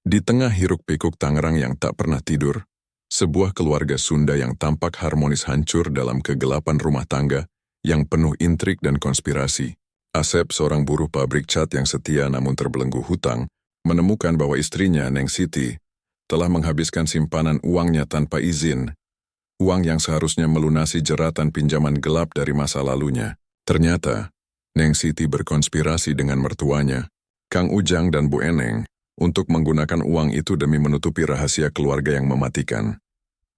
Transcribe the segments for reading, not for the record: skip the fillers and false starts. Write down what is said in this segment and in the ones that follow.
Di tengah hiruk-pikuk Tangerang yang tak pernah tidur, sebuah keluarga Sunda yang tampak harmonis hancur dalam kegelapan rumah tangga yang penuh intrik dan konspirasi. Asep, seorang buruh pabrik cat yang setia namun terbelenggu hutang, menemukan bahwa istrinya, Neng Siti, telah menghabiskan simpanan uangnya tanpa izin, uang yang seharusnya melunasi jeratan pinjaman gelap dari masa lalunya. Ternyata, Neng Siti berkonspirasi dengan mertuanya, Kang Ujang dan Bu Eneng, untuk menggunakan uang itu demi menutupi rahasia keluarga yang mematikan.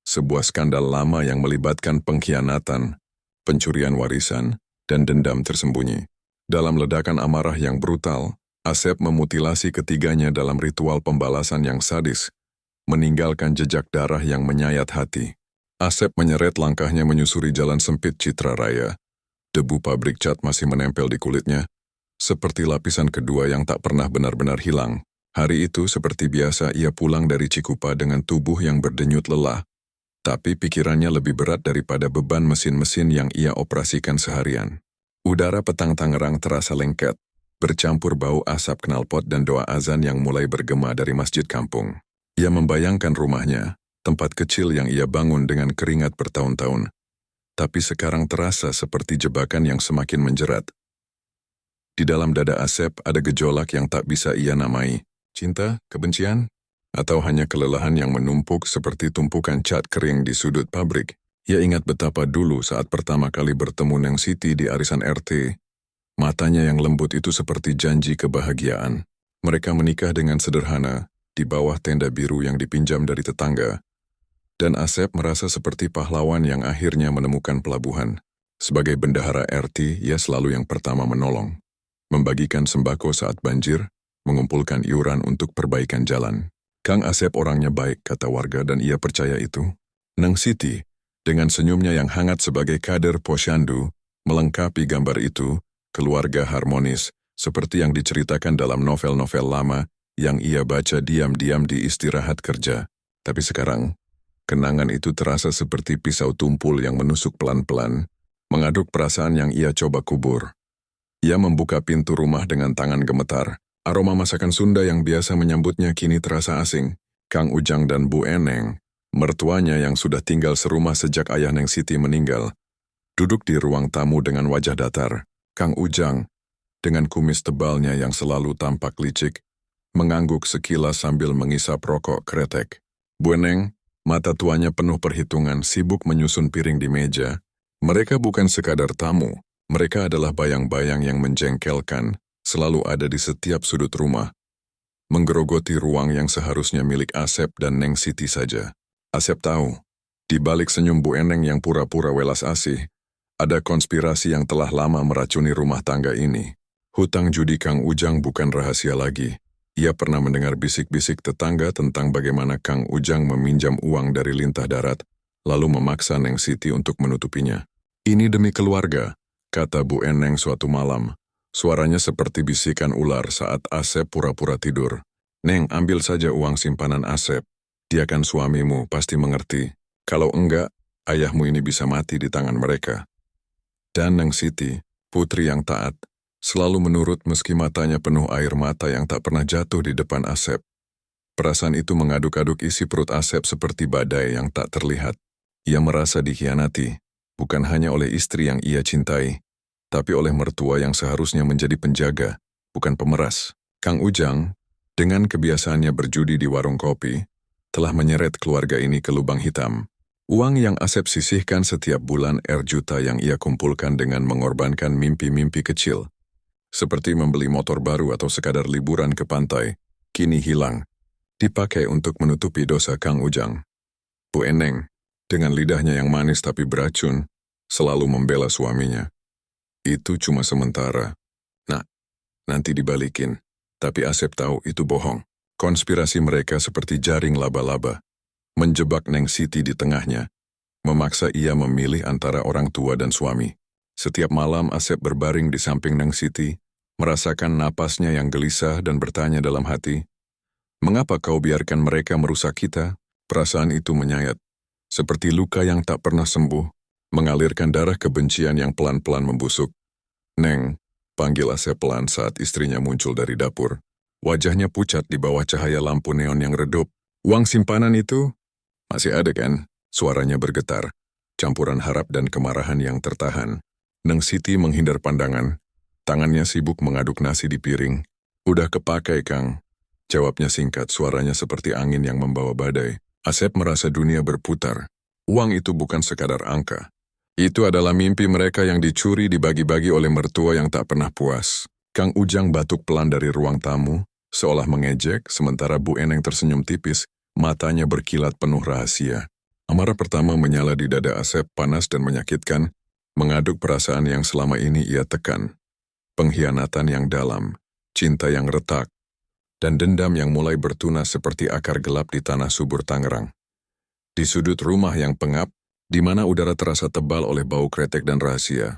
Sebuah skandal lama yang melibatkan pengkhianatan, pencurian warisan, dan dendam tersembunyi. Dalam ledakan amarah yang brutal, Asep memutilasi ketiganya dalam ritual pembalasan yang sadis, meninggalkan jejak darah yang menyayat hati. Asep menyeret langkahnya menyusuri jalan sempit Citra Raya. Debu pabrik cat masih menempel di kulitnya, seperti lapisan kedua yang tak pernah benar-benar hilang. Hari itu seperti biasa ia pulang dari Cikupa dengan tubuh yang berdenyut lelah, tapi pikirannya lebih berat daripada beban mesin-mesin yang ia operasikan seharian. Udara petang Tangerang terasa lengket, bercampur bau asap knalpot dan doa azan yang mulai bergema dari masjid kampung. Ia membayangkan rumahnya, tempat kecil yang ia bangun dengan keringat bertahun-tahun, tapi sekarang terasa seperti jebakan yang semakin menjerat. Di dalam dada Asep ada gejolak yang tak bisa ia namai. Cinta, kebencian, atau hanya kelelahan yang menumpuk seperti tumpukan cat kering di sudut pabrik. Ia ingat betapa dulu saat pertama kali bertemu Neng Siti di arisan RT. Matanya yang lembut itu seperti janji kebahagiaan. Mereka menikah dengan sederhana, di bawah tenda biru yang dipinjam dari tetangga. Dan Asep merasa seperti pahlawan yang akhirnya menemukan pelabuhan. Sebagai bendahara RT, ia selalu yang pertama menolong. Membagikan sembako saat banjir, mengumpulkan iuran untuk perbaikan jalan. Kang Asep orangnya baik, kata warga, dan ia percaya itu. Neng Siti, dengan senyumnya yang hangat sebagai kader posyandu, melengkapi gambar itu, keluarga harmonis, seperti yang diceritakan dalam novel-novel lama yang ia baca diam-diam di istirahat kerja. Tapi sekarang, kenangan itu terasa seperti pisau tumpul yang menusuk pelan-pelan, mengaduk perasaan yang ia coba kubur. Ia membuka pintu rumah dengan tangan gemetar. Aroma masakan Sunda yang biasa menyambutnya kini terasa asing. Kang Ujang dan Bu Eneng, mertuanya yang sudah tinggal serumah sejak ayah Neng Siti meninggal, duduk di ruang tamu dengan wajah datar. Kang Ujang, dengan kumis tebalnya yang selalu tampak licik, mengangguk sekilas sambil mengisap rokok kretek. Bu Eneng, mata tuanya penuh perhitungan, sibuk menyusun piring di meja. Mereka bukan sekadar tamu, mereka adalah bayang-bayang yang menjengkelkan, selalu ada di setiap sudut rumah, menggerogoti ruang yang seharusnya milik Asep dan Neng Siti saja. Asep tahu, di balik senyum Bu Eneng yang pura-pura welas asih, ada konspirasi yang telah lama meracuni rumah tangga ini. Hutang judi Kang Ujang bukan rahasia lagi. Ia pernah mendengar bisik-bisik tetangga tentang bagaimana Kang Ujang meminjam uang dari lintah darat, lalu memaksa Neng Siti untuk menutupinya. Ini demi keluarga, kata Bu Eneng suatu malam. Suaranya seperti bisikan ular saat Asep pura-pura tidur. Neng, ambil saja uang simpanan Asep. Dia kan suamimu, pasti mengerti. Kalau enggak, ayahmu ini bisa mati di tangan mereka. Dan Neng Siti, putri yang taat, selalu menurut meski matanya penuh air mata yang tak pernah jatuh di depan Asep. Perasaan itu mengaduk-aduk isi perut Asep seperti badai yang tak terlihat. Ia merasa dikhianati, bukan hanya oleh istri yang ia cintai, tapi oleh mertua yang seharusnya menjadi penjaga, bukan pemeras. Kang Ujang, dengan kebiasaannya berjudi di warung kopi, telah menyeret keluarga ini ke lubang hitam. Uang yang Asep sisihkan setiap bulan juta yang ia kumpulkan dengan mengorbankan mimpi-mimpi kecil, seperti membeli motor baru atau sekadar liburan ke pantai, kini hilang, dipakai untuk menutupi dosa Kang Ujang. Bu Eneng, dengan lidahnya yang manis tapi beracun, selalu membela suaminya. Itu cuma sementara. Nah, nanti dibalikin. Tapi Asep tahu itu bohong. Konspirasi mereka seperti jaring laba-laba, menjebak Neng Siti di tengahnya, memaksa ia memilih antara orang tua dan suami. Setiap malam Asep berbaring di samping Neng Siti, merasakan napasnya yang gelisah dan bertanya dalam hati, "Mengapa kau biarkan mereka merusak kita?" Perasaan itu menyayat, seperti luka yang tak pernah sembuh, mengalirkan darah kebencian yang pelan-pelan membusuk. "Neng," panggil Asep pelan saat istrinya muncul dari dapur. Wajahnya pucat di bawah cahaya lampu neon yang redup. Uang simpanan itu masih ada kan? Suaranya bergetar. Campuran harap dan kemarahan yang tertahan. Neng Siti menghindar pandangan. Tangannya sibuk mengaduk nasi di piring. Udah kepakai, Kang. Jawabnya singkat, suaranya seperti angin yang membawa badai. Asep merasa dunia berputar. Uang itu bukan sekadar angka. Itu adalah mimpi mereka yang dicuri dibagi-bagi oleh mertua yang tak pernah puas. Kang Ujang batuk pelan dari ruang tamu, seolah mengejek, sementara Bu Eneng tersenyum tipis, matanya berkilat penuh rahasia. Amarah pertama menyala di dada Asep, panas dan menyakitkan, mengaduk perasaan yang selama ini ia tekan. Pengkhianatan yang dalam, cinta yang retak, dan dendam yang mulai bertunas seperti akar gelap di tanah subur Tangerang. Di sudut rumah yang pengap, di mana udara terasa tebal oleh bau kretek dan rahasia.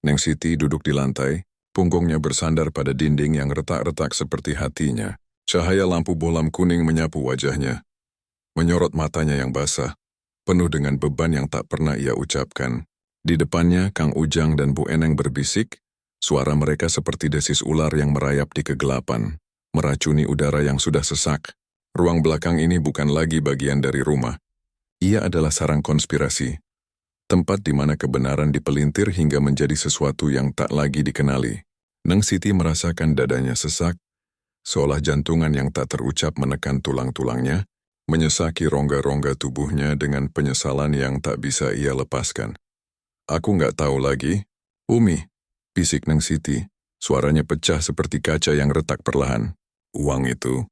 Neng Siti duduk di lantai, punggungnya bersandar pada dinding yang retak-retak seperti hatinya. Cahaya lampu bohlam kuning menyapu wajahnya, menyorot matanya yang basah, penuh dengan beban yang tak pernah ia ucapkan. Di depannya, Kang Ujang dan Bu Eneng berbisik, suara mereka seperti desis ular yang merayap di kegelapan, meracuni udara yang sudah sesak. Ruang belakang ini bukan lagi bagian dari rumah. Ia adalah sarang konspirasi, tempat di mana kebenaran dipelintir hingga menjadi sesuatu yang tak lagi dikenali. Neng Siti merasakan dadanya sesak, seolah jantungan yang tak terucap menekan tulang-tulangnya, menyesaki rongga-rongga tubuhnya dengan penyesalan yang tak bisa ia lepaskan. Aku nggak tahu lagi, Umi, bisik Neng Siti, suaranya pecah seperti kaca yang retak perlahan. Uang itu,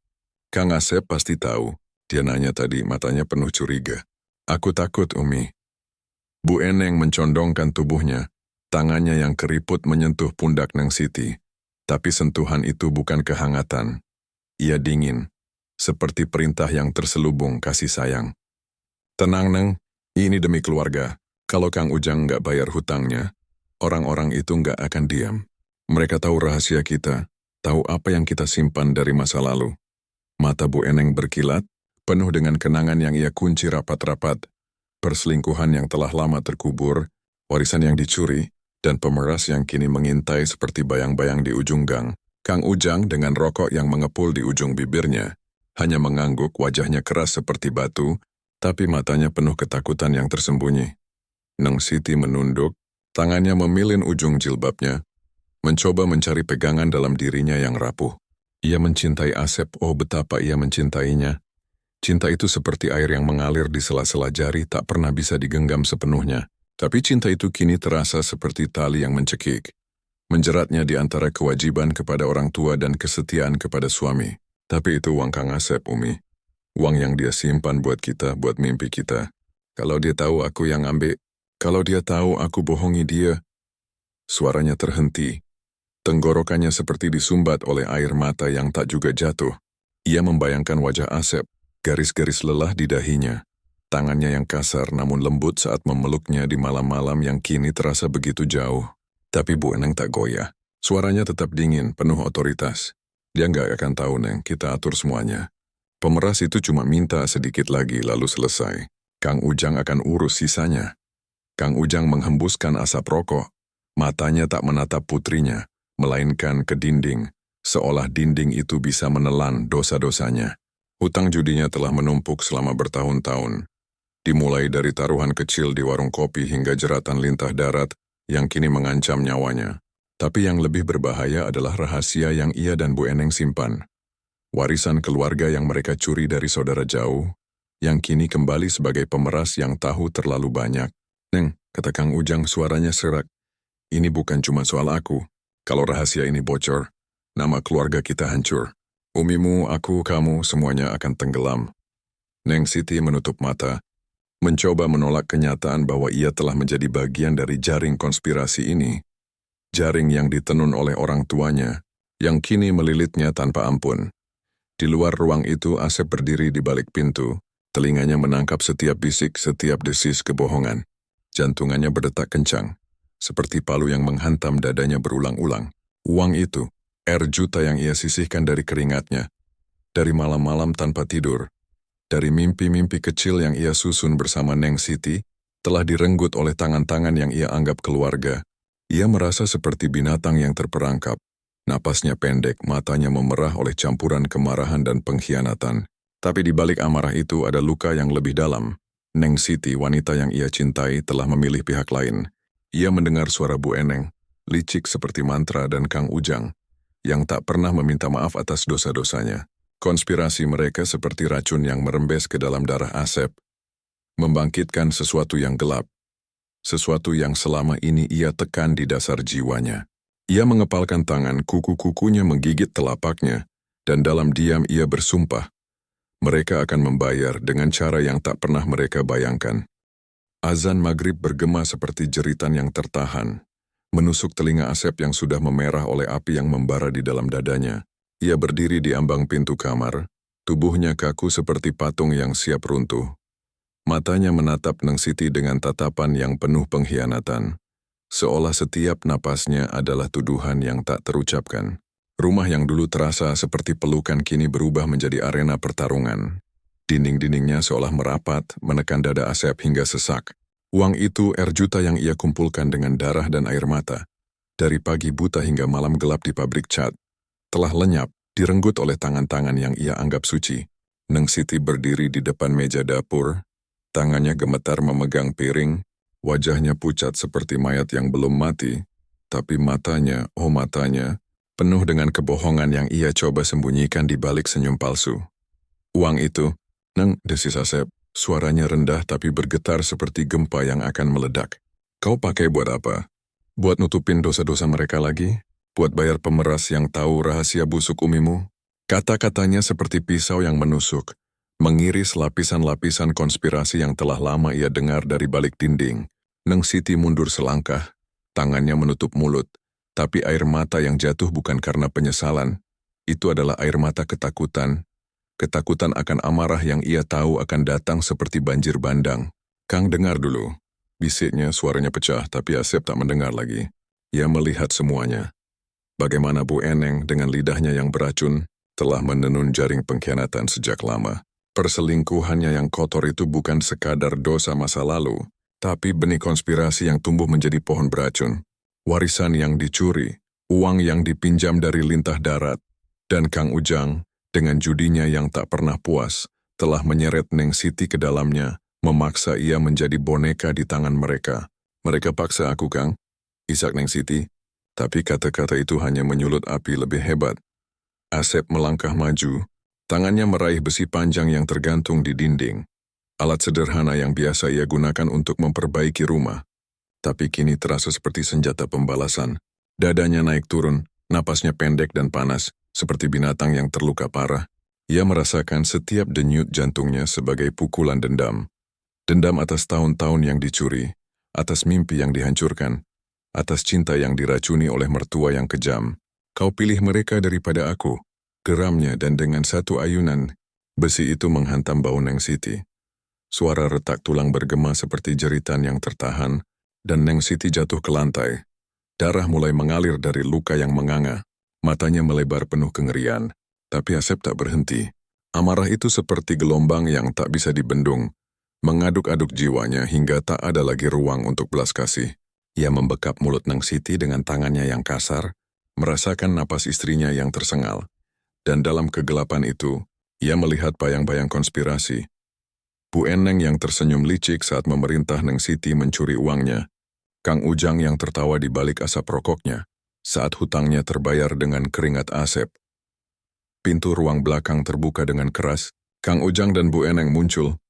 Kang Asep pasti tahu, dia nanya tadi, matanya penuh curiga. Aku takut, Umi. Bu Eneng mencondongkan tubuhnya, tangannya yang keriput menyentuh pundak Neng Siti. Tapi sentuhan itu bukan kehangatan. Ia dingin, seperti perintah yang terselubung kasih sayang. Tenang, Neng, ini demi keluarga. Kalau Kang Ujang nggak bayar hutangnya, orang-orang itu nggak akan diam. Mereka tahu rahasia kita, tahu apa yang kita simpan dari masa lalu. Mata Bu Eneng berkilat, penuh dengan kenangan yang ia kunci rapat-rapat, perselingkuhan yang telah lama terkubur, warisan yang dicuri, dan pemeras yang kini mengintai seperti bayang-bayang di ujung gang. Kang Ujang dengan rokok yang mengepul di ujung bibirnya, hanya mengangguk, wajahnya keras seperti batu, tapi matanya penuh ketakutan yang tersembunyi. Neng Siti menunduk, tangannya memilin ujung jilbabnya, mencoba mencari pegangan dalam dirinya yang rapuh. Ia mencintai Asep, oh betapa ia mencintainya. Cinta itu seperti air yang mengalir di sela-sela jari, tak pernah bisa digenggam sepenuhnya. Tapi cinta itu kini terasa seperti tali yang mencekik, menjeratnya di antara kewajiban kepada orang tua dan kesetiaan kepada suami. Tapi itu uang Kang Asep, Umi. Uang yang dia simpan buat kita, buat mimpi kita. Kalau dia tahu aku yang ambil, kalau dia tahu aku bohongi dia. Suaranya terhenti. Tenggorokannya seperti disumbat oleh air mata yang tak juga jatuh. Ia membayangkan wajah Asep, garis-garis lelah di dahinya. Tangannya yang kasar namun lembut saat memeluknya di malam-malam yang kini terasa begitu jauh. Tapi Bu Eneng tak goyah. Suaranya tetap dingin, penuh otoritas. Dia nggak akan tahu, Neng, kita atur semuanya. Pemeras itu cuma minta sedikit lagi lalu selesai. Kang Ujang akan urus sisanya. Kang Ujang menghembuskan asap rokok. Matanya tak menatap putrinya, melainkan ke dinding, seolah dinding itu bisa menelan dosa-dosanya. Hutang judinya telah menumpuk selama bertahun-tahun. Dimulai dari taruhan kecil di warung kopi hingga jeratan lintah darat yang kini mengancam nyawanya. Tapi yang lebih berbahaya adalah rahasia yang ia dan Bu Eneng simpan. Warisan keluarga yang mereka curi dari saudara jauh, yang kini kembali sebagai pemeras yang tahu terlalu banyak. Neng, kata Kang Ujang, suaranya serak. Ini bukan cuma soal aku. Kalau rahasia ini bocor, nama keluarga kita hancur. Umimu, aku, kamu, semuanya akan tenggelam. Neng Siti menutup mata, mencoba menolak kenyataan bahwa ia telah menjadi bagian dari jaring konspirasi ini. Jaring yang ditenun oleh orang tuanya, yang kini melilitnya tanpa ampun. Di luar ruang itu, Asep berdiri di balik pintu, telinganya menangkap setiap bisik, setiap desis kebohongan. Jantungannya berdetak kencang, seperti palu yang menghantam dadanya berulang-ulang. Uang itu, juta yang ia sisihkan dari keringatnya, dari malam-malam tanpa tidur, dari mimpi-mimpi kecil yang ia susun bersama Neng Siti, telah direnggut oleh tangan-tangan yang ia anggap keluarga. Ia merasa seperti binatang yang terperangkap, Napasnya pendek, matanya memerah oleh campuran kemarahan dan pengkhianatan. Tapi di balik amarah itu ada luka yang lebih dalam. Neng Siti, wanita yang ia cintai, telah memilih pihak lain. Ia mendengar suara Bu Eneng, licik seperti mantra, dan Kang Ujang, yang tak pernah meminta maaf atas dosa-dosanya. Konspirasi mereka seperti racun yang merembes ke dalam darah Asep, membangkitkan sesuatu yang gelap, sesuatu yang selama ini ia tekan di dasar jiwanya. Ia mengepalkan tangan, kuku-kukunya menggigit telapaknya, dan dalam diam ia bersumpah, mereka akan membayar dengan cara yang tak pernah mereka bayangkan. Azan maghrib bergema seperti jeritan yang tertahan, menusuk telinga Asep yang sudah memerah oleh api yang membara di dalam dadanya. Ia berdiri di ambang pintu kamar, tubuhnya kaku seperti patung yang siap runtuh. Matanya menatap Neng Siti dengan tatapan yang penuh pengkhianatan, seolah setiap napasnya adalah tuduhan yang tak terucapkan. Rumah yang dulu terasa seperti pelukan kini berubah menjadi arena pertarungan. Dinding-dindingnya seolah merapat, menekan dada Asep hingga sesak. Uang itu juta yang ia kumpulkan dengan darah dan air mata. Dari pagi buta hingga malam gelap di pabrik cat, telah lenyap, direnggut oleh tangan-tangan yang ia anggap suci. Neng Siti berdiri di depan meja dapur, tangannya gemetar memegang piring, wajahnya pucat seperti mayat yang belum mati, tapi matanya, oh matanya, penuh dengan kebohongan yang ia coba sembunyikan di balik senyum palsu. Uang itu, Neng, desis Asep, suaranya rendah tapi bergetar seperti gempa yang akan meledak. Kau pakai buat apa? Buat nutupin dosa-dosa mereka lagi? Buat bayar pemeras yang tahu rahasia busuk umimu? Kata-katanya seperti pisau yang menusuk, mengiris lapisan-lapisan konspirasi yang telah lama ia dengar dari balik dinding. Neng Siti mundur selangkah, tangannya menutup mulut, tapi air mata yang jatuh bukan karena penyesalan. Itu adalah air mata ketakutan. Ketakutan akan amarah yang ia tahu akan datang seperti banjir bandang. Kang, dengar dulu. Bisiknya, suaranya pecah, tapi Asep tak mendengar lagi. Ia melihat semuanya. Bagaimana Bu Eneng dengan lidahnya yang beracun telah menenun jaring pengkhianatan sejak lama. Perselingkuhannya yang kotor itu bukan sekadar dosa masa lalu, tapi benih konspirasi yang tumbuh menjadi pohon beracun. Warisan yang dicuri, uang yang dipinjam dari lintah darat, dan Kang Ujang, dengan judinya yang tak pernah puas, telah menyeret Neng Siti ke dalamnya, memaksa ia menjadi boneka di tangan mereka. Mereka paksa aku, Kang, isak Neng Siti, tapi kata-kata itu hanya menyulut api lebih hebat. Asep melangkah maju, tangannya meraih besi panjang yang tergantung di dinding. Alat sederhana yang biasa ia gunakan untuk memperbaiki rumah. Tapi kini terasa seperti senjata pembalasan. Dadanya naik turun, napasnya pendek dan panas, seperti binatang yang terluka parah. Ia merasakan setiap denyut jantungnya sebagai pukulan dendam. Dendam atas tahun-tahun yang dicuri, atas mimpi yang dihancurkan, atas cinta yang diracuni oleh mertua yang kejam. Kau pilih mereka daripada aku, geramnya, dan dengan satu ayunan, besi itu menghantam bau Neng Siti. Suara retak tulang bergema seperti jeritan yang tertahan, dan Neng Siti jatuh ke lantai. Darah mulai mengalir dari luka yang menganga. Matanya melebar penuh kengerian, tapi Asep tak berhenti. Amarah itu seperti gelombang yang tak bisa dibendung, mengaduk-aduk jiwanya hingga tak ada lagi ruang untuk belas kasih. Ia membekap mulut Neng Siti dengan tangannya yang kasar, merasakan napas istrinya yang tersengal. Dan dalam kegelapan itu, ia melihat bayang-bayang konspirasi. Bu Eneng yang tersenyum licik saat memerintah Neng Siti mencuri uangnya. Kang Ujang yang tertawa di balik asap rokoknya saat hutangnya terbayar dengan keringat Asep. Pintu ruang belakang terbuka dengan keras. Kang Ujang dan Bu Eneng muncul.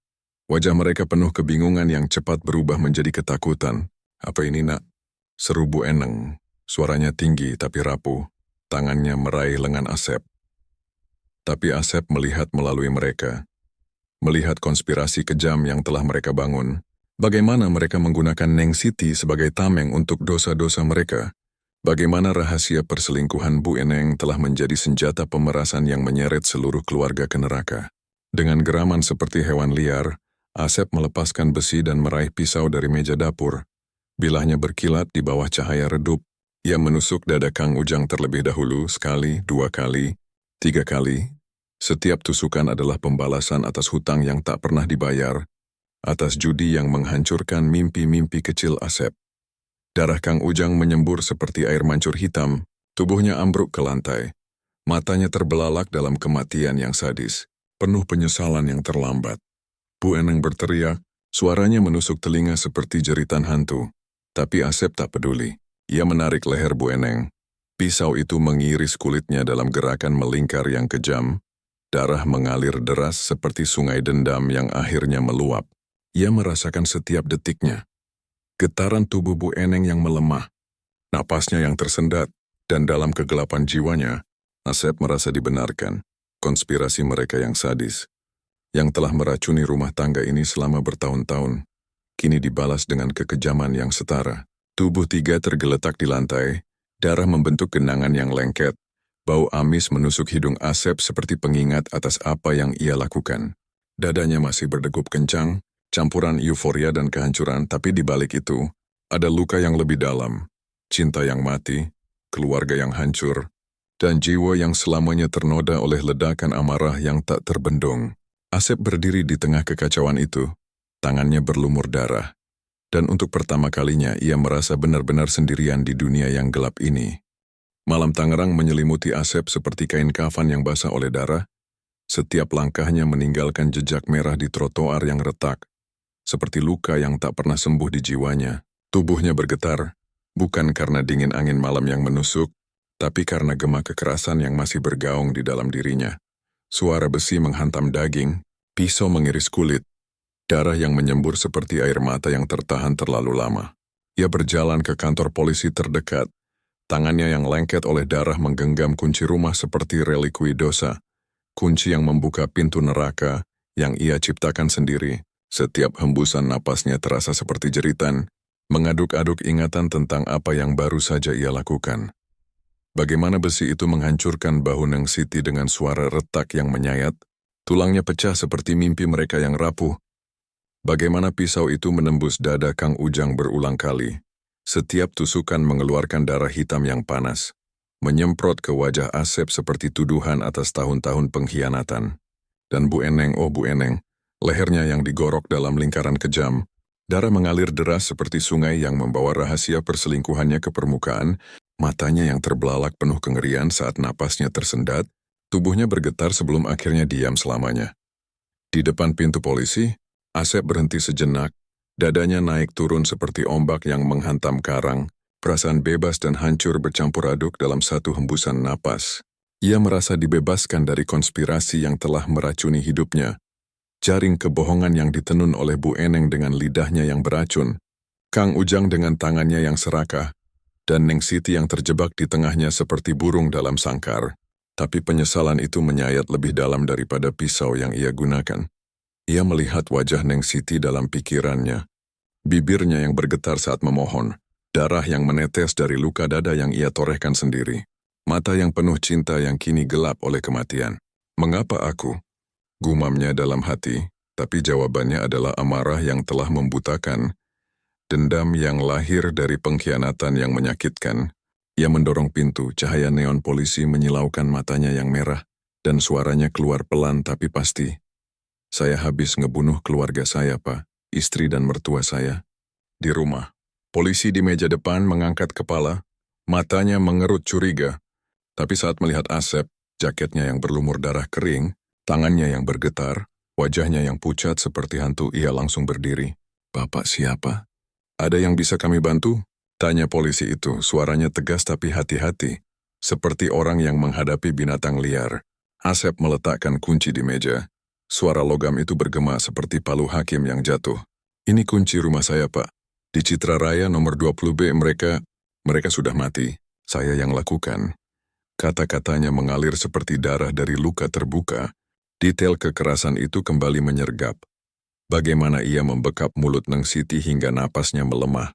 Wajah mereka penuh kebingungan yang cepat berubah menjadi ketakutan. Apa ini, Nak? Seru Bu Eneng. Suaranya tinggi tapi rapuh. Tangannya meraih lengan Asep. Tapi Asep melihat melalui mereka. Melihat konspirasi kejam yang telah mereka bangun. Bagaimana mereka menggunakan Neng Siti sebagai tameng untuk dosa-dosa mereka. Bagaimana rahasia perselingkuhan Bu Eneng telah menjadi senjata pemerasan yang menyeret seluruh keluarga ke neraka. Dengan geraman seperti hewan liar, Asep melepaskan besi dan meraih pisau dari meja dapur. Bilahnya berkilat di bawah cahaya redup. Ia menusuk dada Kang Ujang terlebih dahulu, sekali, 2 kali, 3 kali. Setiap tusukan adalah pembalasan atas hutang yang tak pernah dibayar, atas judi yang menghancurkan mimpi-mimpi kecil Asep. Darah Kang Ujang menyembur seperti air mancur hitam, Tubuhnya ambruk ke lantai. Matanya terbelalak dalam kematian yang sadis, penuh penyesalan yang terlambat. Bu Eneng berteriak, suaranya menusuk telinga seperti jeritan hantu. Tapi Asep tak peduli. Ia menarik leher Bu Eneng. Pisau itu mengiris kulitnya dalam gerakan melingkar yang kejam. Darah mengalir deras seperti sungai dendam yang akhirnya meluap. Ia merasakan setiap detiknya. Getaran tubuh Bu Eneng yang melemah, napasnya yang tersendat, dan dalam kegelapan jiwanya, Asep merasa dibenarkan. Konspirasi mereka yang sadis, yang telah meracuni rumah tangga ini selama bertahun-tahun, kini dibalas dengan kekejaman yang setara. Tubuh tiga tergeletak di lantai, darah membentuk genangan yang lengket, bau amis menusuk hidung Asep seperti pengingat atas apa yang ia lakukan. Dadanya masih berdegup kencang, campuran euforia dan kehancuran, tapi di balik itu, ada luka yang lebih dalam, cinta yang mati, keluarga yang hancur, dan jiwa yang selamanya ternoda oleh ledakan amarah yang tak terbendung. Asep berdiri di tengah kekacauan itu, tangannya berlumur darah, dan untuk pertama kalinya ia merasa benar-benar sendirian di dunia yang gelap ini. Malam Tangerang menyelimuti Asep seperti kain kafan yang basah oleh darah. Setiap langkahnya meninggalkan jejak merah di trotoar yang retak, seperti luka yang tak pernah sembuh di jiwanya. Tubuhnya bergetar, bukan karena dingin angin malam yang menusuk, tapi karena gema kekerasan yang masih bergaung di dalam dirinya. Suara besi menghantam daging, pisau mengiris kulit, darah yang menyembur seperti air mata yang tertahan terlalu lama. Ia berjalan ke kantor polisi terdekat, tangannya yang lengket oleh darah menggenggam kunci rumah seperti relikui dosa, kunci yang membuka pintu neraka yang ia ciptakan sendiri. Setiap hembusan napasnya terasa seperti jeritan, mengaduk-aduk ingatan tentang apa yang baru saja ia lakukan. Bagaimana besi itu menghancurkan bahu Neng Siti dengan suara retak yang menyayat, tulangnya pecah seperti mimpi mereka yang rapuh. Bagaimana pisau itu menembus dada Kang Ujang berulang kali. Setiap tusukan mengeluarkan darah hitam yang panas, menyemprot ke wajah Asep seperti tuduhan atas tahun-tahun pengkhianatan. Dan Bu Eneng, oh Bu Eneng, lehernya yang digorok dalam lingkaran kejam, darah mengalir deras seperti sungai yang membawa rahasia perselingkuhannya ke permukaan, matanya yang terbelalak penuh kengerian saat napasnya tersendat, tubuhnya bergetar sebelum akhirnya diam selamanya. Di depan pintu polisi, Asep berhenti sejenak, dadanya naik turun seperti ombak yang menghantam karang, perasaan bebas dan hancur bercampur aduk dalam satu hembusan napas. Ia merasa dibebaskan dari konspirasi yang telah meracuni hidupnya, jaring kebohongan yang ditenun oleh Bu Eneng dengan lidahnya yang beracun, Kang Ujang dengan tangannya yang serakah, dan Neng Siti yang terjebak di tengahnya seperti burung dalam sangkar. Tapi penyesalan itu menyayat lebih dalam daripada pisau yang ia gunakan. Ia melihat wajah Neng Siti dalam pikirannya, bibirnya yang bergetar saat memohon, darah yang menetes dari luka dada yang ia torehkan sendiri, mata yang penuh cinta yang kini gelap oleh kematian. Mengapa aku? Gumamnya dalam hati, tapi jawabannya adalah amarah yang telah membutakan, dendam yang lahir dari pengkhianatan yang menyakitkan. Ia mendorong pintu, cahaya neon polisi menyilaukan matanya yang merah, dan suaranya keluar pelan tapi pasti. Saya habis ngebunuh keluarga saya, Pak, istri dan mertua saya. Di rumah, polisi di meja depan mengangkat kepala, matanya mengerut curiga. Tapi saat melihat Asep, jaketnya yang berlumur darah kering, tangannya yang bergetar, wajahnya yang pucat seperti hantu, ia langsung berdiri. Bapak siapa? Ada yang bisa kami bantu? Tanya polisi itu, suaranya tegas tapi hati-hati, seperti orang yang menghadapi binatang liar. Asep meletakkan kunci di meja. Suara logam itu bergema seperti palu hakim yang jatuh. Ini kunci rumah saya, Pak. Di Citra Raya nomor 20B mereka sudah mati. Saya yang lakukan. Kata-katanya mengalir seperti darah dari luka terbuka. Detail kekerasan itu kembali menyergap. Bagaimana ia membekap mulut Neng Siti hingga napasnya melemah.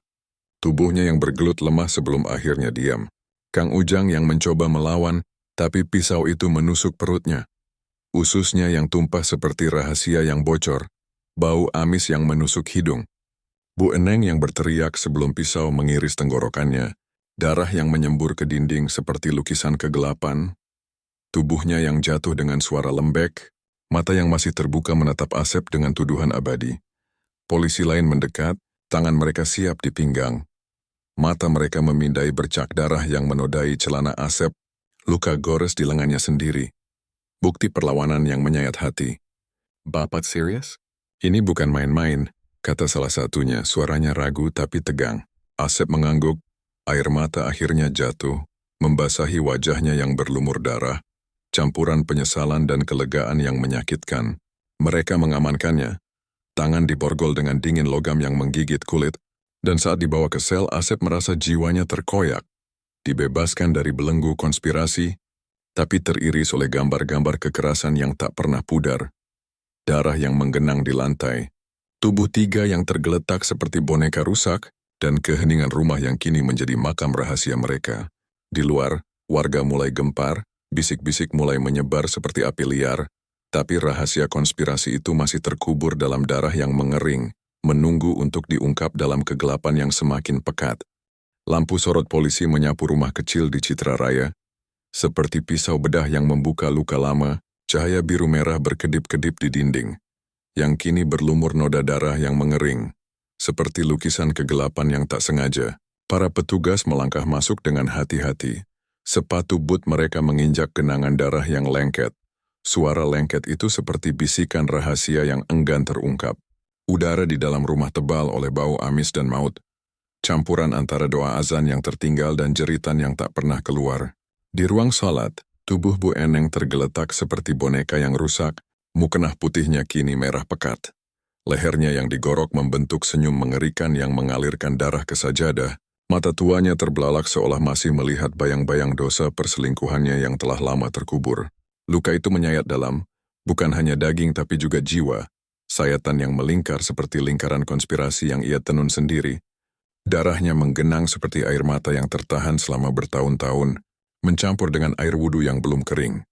Tubuhnya yang bergelut lemah sebelum akhirnya diam. Kang Ujang yang mencoba melawan, tapi pisau itu menusuk perutnya. Ususnya yang tumpah seperti rahasia yang bocor. Bau amis yang menusuk hidung. Bu Eneng yang berteriak sebelum pisau mengiris tenggorokannya. Darah yang menyembur ke dinding seperti lukisan kegelapan. Tubuhnya yang jatuh dengan suara lembek. Mata yang masih terbuka menatap Asep dengan tuduhan abadi. Polisi lain mendekat, tangan mereka siap di pinggang. Mata mereka memindai bercak darah yang menodai celana Asep, luka gores di lengannya sendiri. Bukti perlawanan yang menyayat hati. "Bapak serius? Ini bukan main-main," kata salah satunya, suaranya ragu tapi tegang. Asep mengangguk, air mata akhirnya jatuh, membasahi wajahnya yang berlumur darah, campuran penyesalan dan kelegaan yang menyakitkan. Mereka mengamankannya. Tangan diborgol dengan dingin logam yang menggigit kulit, dan saat dibawa ke sel, Asep merasa jiwanya terkoyak. Dibebaskan dari belenggu konspirasi, tapi teriris oleh gambar-gambar kekerasan yang tak pernah pudar. Darah yang menggenang di lantai, tubuh tiga yang tergeletak seperti boneka rusak, dan keheningan rumah yang kini menjadi makam rahasia mereka. Di luar, warga mulai gempar, bisik-bisik mulai menyebar seperti api liar, tapi rahasia konspirasi itu masih terkubur dalam darah yang mengering, menunggu untuk diungkap dalam kegelapan yang semakin pekat. Lampu sorot polisi menyapu rumah kecil di Citra Raya. Seperti pisau bedah yang membuka luka lama, cahaya biru merah berkedip-kedip di dinding, yang kini berlumur noda darah yang mengering. Seperti lukisan kegelapan yang tak sengaja, para petugas melangkah masuk dengan hati-hati. Sepatu boot mereka menginjak genangan darah yang lengket. Suara lengket itu seperti bisikan rahasia yang enggan terungkap. Udara di dalam rumah tebal oleh bau amis dan maut. Campuran antara doa azan yang tertinggal dan jeritan yang tak pernah keluar. Di ruang salat, tubuh Bu Eneng tergeletak seperti boneka yang rusak, mukena putihnya kini merah pekat. Lehernya yang digorok membentuk senyum mengerikan yang mengalirkan darah ke sajadah. Mata tuanya terbelalak seolah masih melihat bayang-bayang dosa perselingkuhannya yang telah lama terkubur. Luka itu menyayat dalam, bukan hanya daging tapi juga jiwa. Sayatan yang melingkar seperti lingkaran konspirasi yang ia tenun sendiri. Darahnya menggenang seperti air mata yang tertahan selama bertahun-tahun, mencampur dengan air wudhu yang belum kering.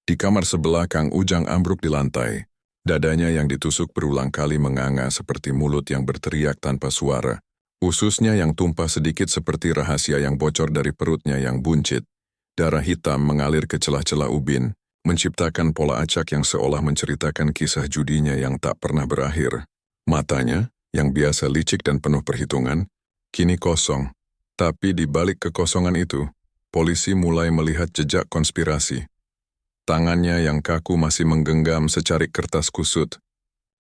Di kamar sebelah, Kang Ujang ambruk di lantai. Dadanya yang ditusuk berulang kali menganga seperti mulut yang berteriak tanpa suara. Ususnya yang tumpah sedikit seperti rahasia yang bocor dari perutnya yang buncit. Darah hitam mengalir ke celah-celah ubin, menciptakan pola acak yang seolah menceritakan kisah judinya yang tak pernah berakhir. Matanya, yang biasa licik dan penuh perhitungan, kini kosong. Tapi di balik kekosongan itu, polisi mulai melihat jejak konspirasi. Tangannya yang kaku masih menggenggam secarik kertas kusut.